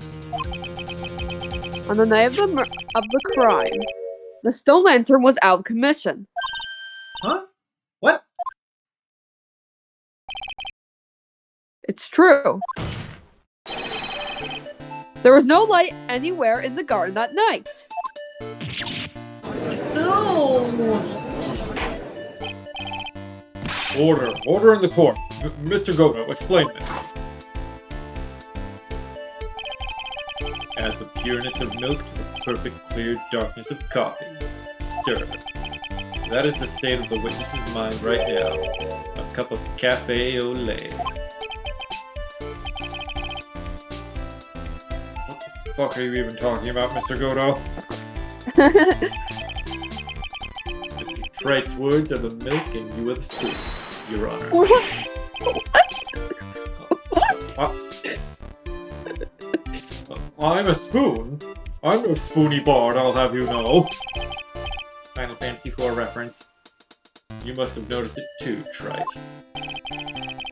on the night of the crime, the Stone Lantern was out of commission. Huh? What? It's true. There was no light anywhere in the garden that night. No! Order. Order in the court. Mr. Goto, explain this. Add the pureness of milk to the perfect clear darkness of coffee. Stir. That is the state of the witness's mind right now. A cup of cafe au lait. What the fuck are you even talking about, Mr. Goto? Mr. Wright's words are the milk and you are the spoon, Your Honor. What? I'm a spoon? I'm no spoony bard, I'll have you know. Final Fantasy IV reference. You must have noticed it too, Trite.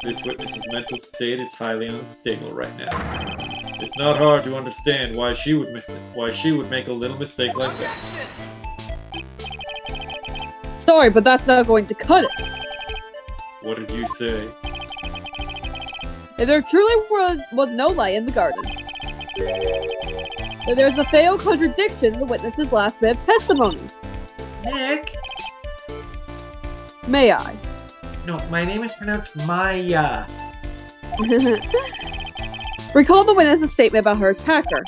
This witness's mental state is highly unstable right now. It's not hard to understand why she would make a little mistake like that. Sorry, but that's not going to cut it. What did you say? If there truly was no light in the garden, then there's a fatal contradiction in the witness's last bit of testimony. Nick? May I? No, my name is pronounced Maya. Recall the witness's statement about her attacker.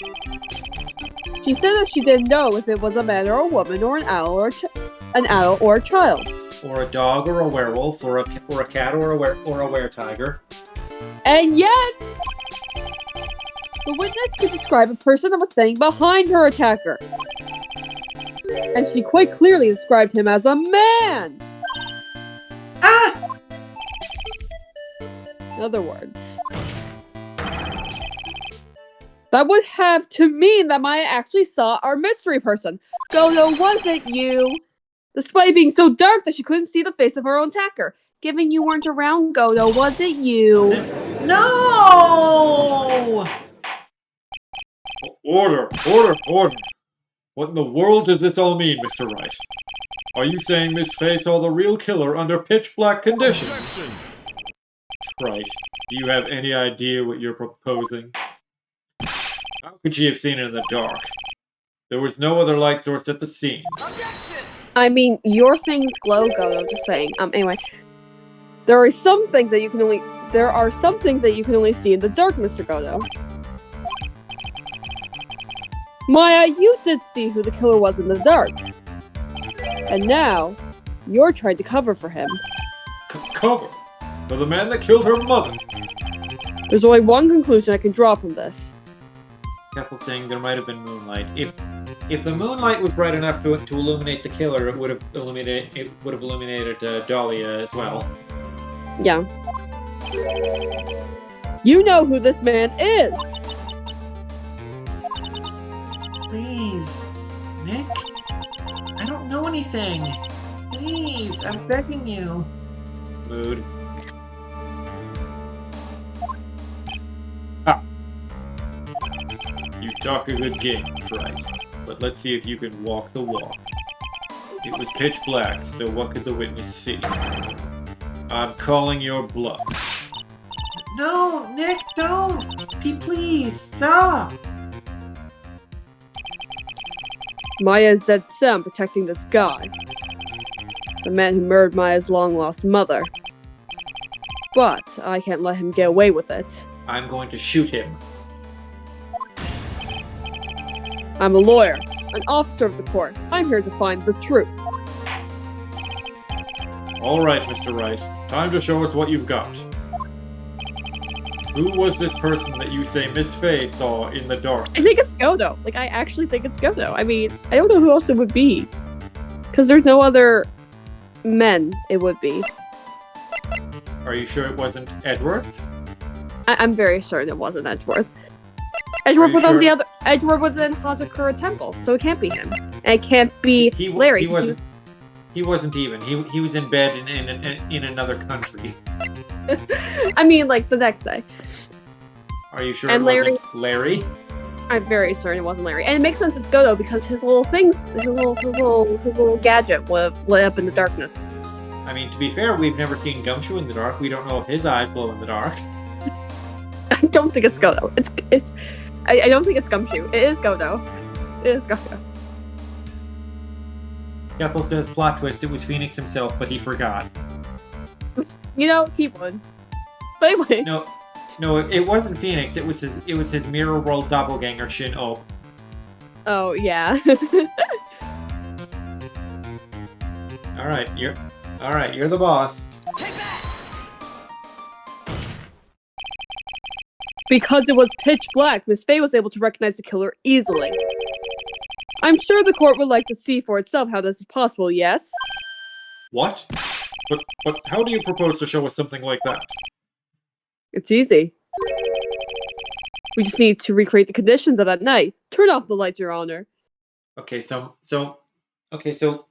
She said that she didn't know if it was a man or a woman or an adult or a child. Or a dog or a werewolf or a cat or a were-tiger. And yet, the witness could describe a person that was standing behind her attacker. And she quite clearly described him as a man! Ah! In other words, that would have to mean that Maya actually saw our mystery person. Goto, was it you? Despite being so dark that she couldn't see the face of her own attacker. Given you weren't around, Goto, was it you? No! Order! Order! Order! What in the world does this all mean, Mr. Wright? Are you saying Miss Faye saw the real killer under pitch-black conditions? Trite, do you have any idea what you're proposing? How could she have seen it in the dark? There was no other light source at the scene. I mean, your things glow, Goto, just saying. Anyway. There are some things that you can only see in the dark, Mr. Goto. Maya, you did see who the killer was in the dark. And now, you're trying to cover for him. Cover? For the man that killed her mother? There's only one conclusion I can draw from this. Careful saying there might have been moonlight. If the moonlight was bright enough to illuminate the killer, it would have illuminated Dahlia as well. Yeah. You know who this man is! Please, Nick? I don't know anything. Please, I'm begging you. Mood. Ha! You talk a good game, Trite. But let's see if you can walk the walk. It was pitch black, so what could the witness see? I'm calling your bluff. No, Nick, don't! Please, stop! Maya is dead set on protecting this guy. The man who murdered Maya's long-lost mother. But I can't let him get away with it. I'm going to shoot him. I'm a lawyer, an officer of the court. I'm here to find the truth. All right, Mr. Wright. Time to show us what you've got. Who was this person that you say Miss Faye saw in the dark? I think it's Godo. Like, I actually think it's Godo. I mean, I don't know who else it would be. Because there's no other men it would be. Are you sure it wasn't Edworth? I'm very certain it wasn't Edgeworth. Edgeworth was on the other. Edgeworth was in Hazakura Temple, so it can't be him. And it can't be Larry. He wasn't even. He was in bed in another country. I mean, like, the next day. Are you sure And it wasn't Larry? I'm very certain it wasn't Larry. And it makes sense it's Godo because his little things, his little gadget would have lit up in the darkness. I mean, to be fair, we've never seen Gumshoe in the dark. We don't know if his eyes glow in the dark. I don't think it's Godo. I don't think it's Gumshoe. It is Godo. It is Godo. Kethel says plot twist, it was Phoenix himself, but he forgot. You know, he would. But anyway. No, it wasn't Phoenix, it was his mirror world doppelganger Shin Oh. Oh, yeah. Alright, you're the boss. Because it was pitch black, Miss Faye was able to recognize the killer easily. I'm sure the court would like to see for itself how this is possible, yes? What? But how do you propose to show us something like that? It's easy. We just need to recreate the conditions of that night. Turn off the lights, Your Honor. Okay, so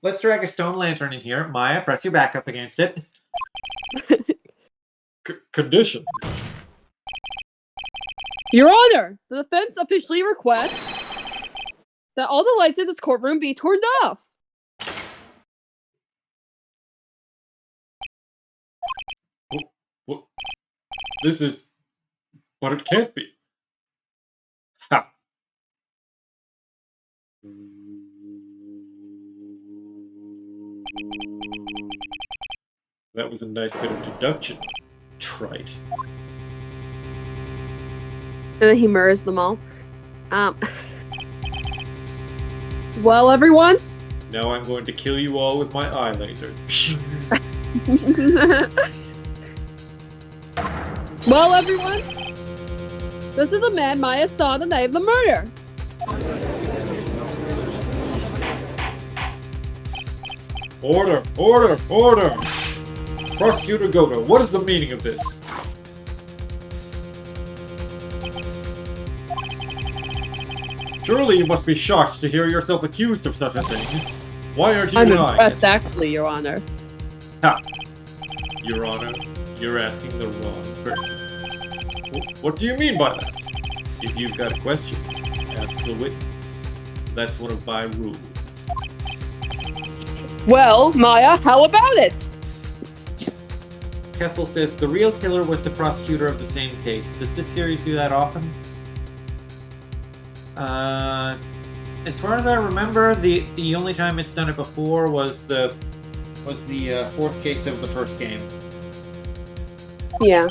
let's drag a stone lantern in here. Maya, press your back up against it. Conditions? Your Honor, the defense officially requests that all the lights in this courtroom be turned off. What? This is... But it can't be. Ha! That was a nice bit of deduction. Trite. And then he mirrors them all. Well, everyone? Now I'm going to kill you all with my eye lasers. Well, everyone? This is the man Maya saw the night of the murder. Order! Order! Order! Prosecutor Godo, what is the meaning of this? Surely you must be shocked to hear yourself accused of such a thing. Why aren't you I'm denying impressed, it? actually, Your Honor. Ha! Your Honor, you're asking the wrong person. What do you mean by that? If you've got a question, ask the witness. That's one of my rules. Well, Maya, how about it? Kethel says the real killer was the prosecutor of the same case. Does this series do that often? As far as I remember, the only time it's done it before was the fourth case of the first game. Yeah.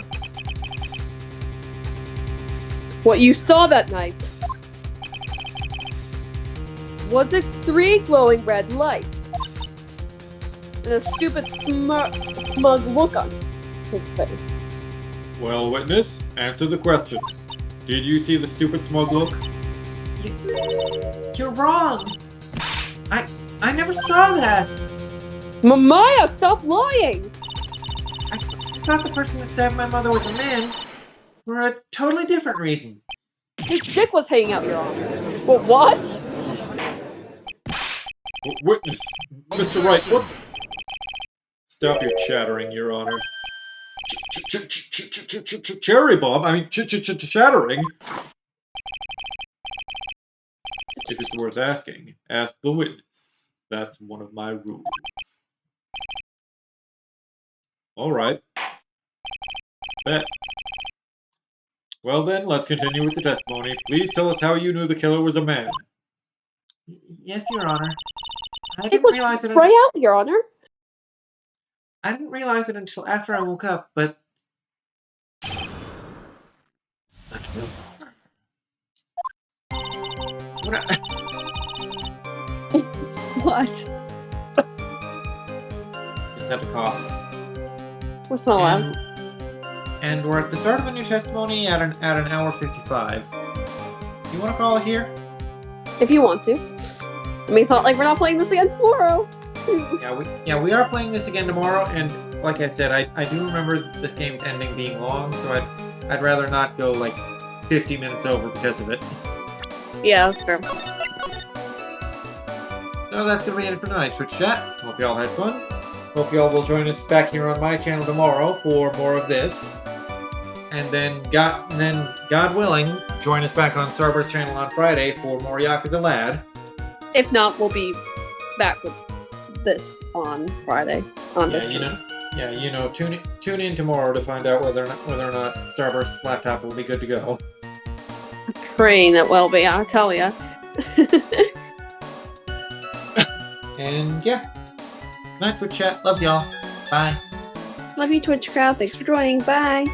What you saw that night was it 3 glowing red lights and a stupid smug look on his face. Well, witness, answer the question. Did you see the stupid smug look? You're wrong. I never saw that. Maya, stop lying! I thought the person that stabbed my mother was a man for a totally different reason. His dick was hanging out, Your Honor. But what? Witness, Mr. Wright, what? Stop your chattering, Your Honor. Cherry bomb? I mean, chattering? If it's worth asking, ask the witness. That's one of my rules. Alright. Bet. Well then, let's continue with the testimony. Please tell us how you knew the killer was a man. Yes, Your Honor. I It didn't was realize it. right out, Your Honor. I didn't realize it until after I woke up, but What I- What? just had to cough. What's not allowed? And we're at the start of a new testimony at an hour 55. You want to call it here? If you want to. I mean, it's not like we're not playing this again tomorrow. We are playing this again tomorrow, and like I said, I do remember this game's ending being long, so I'd rather not go like 50 minutes over because of it. Yeah, that's fair. So that's gonna be it for tonight, Twitch chat. Hope y'all had fun. Hope y'all will join us back here on my channel tomorrow for more of this. And then God willing, join us back on Starburst channel on Friday for more Yakuza Lad. If not, we'll be back with this on Friday. Tune in tomorrow to find out whether or not Starburst's laptop will be good to go. Praying it will be, I'll tell ya. And yeah. Night Twitch chat. Love y'all. Bye. Love you, Twitch crowd. Thanks for joining. Bye.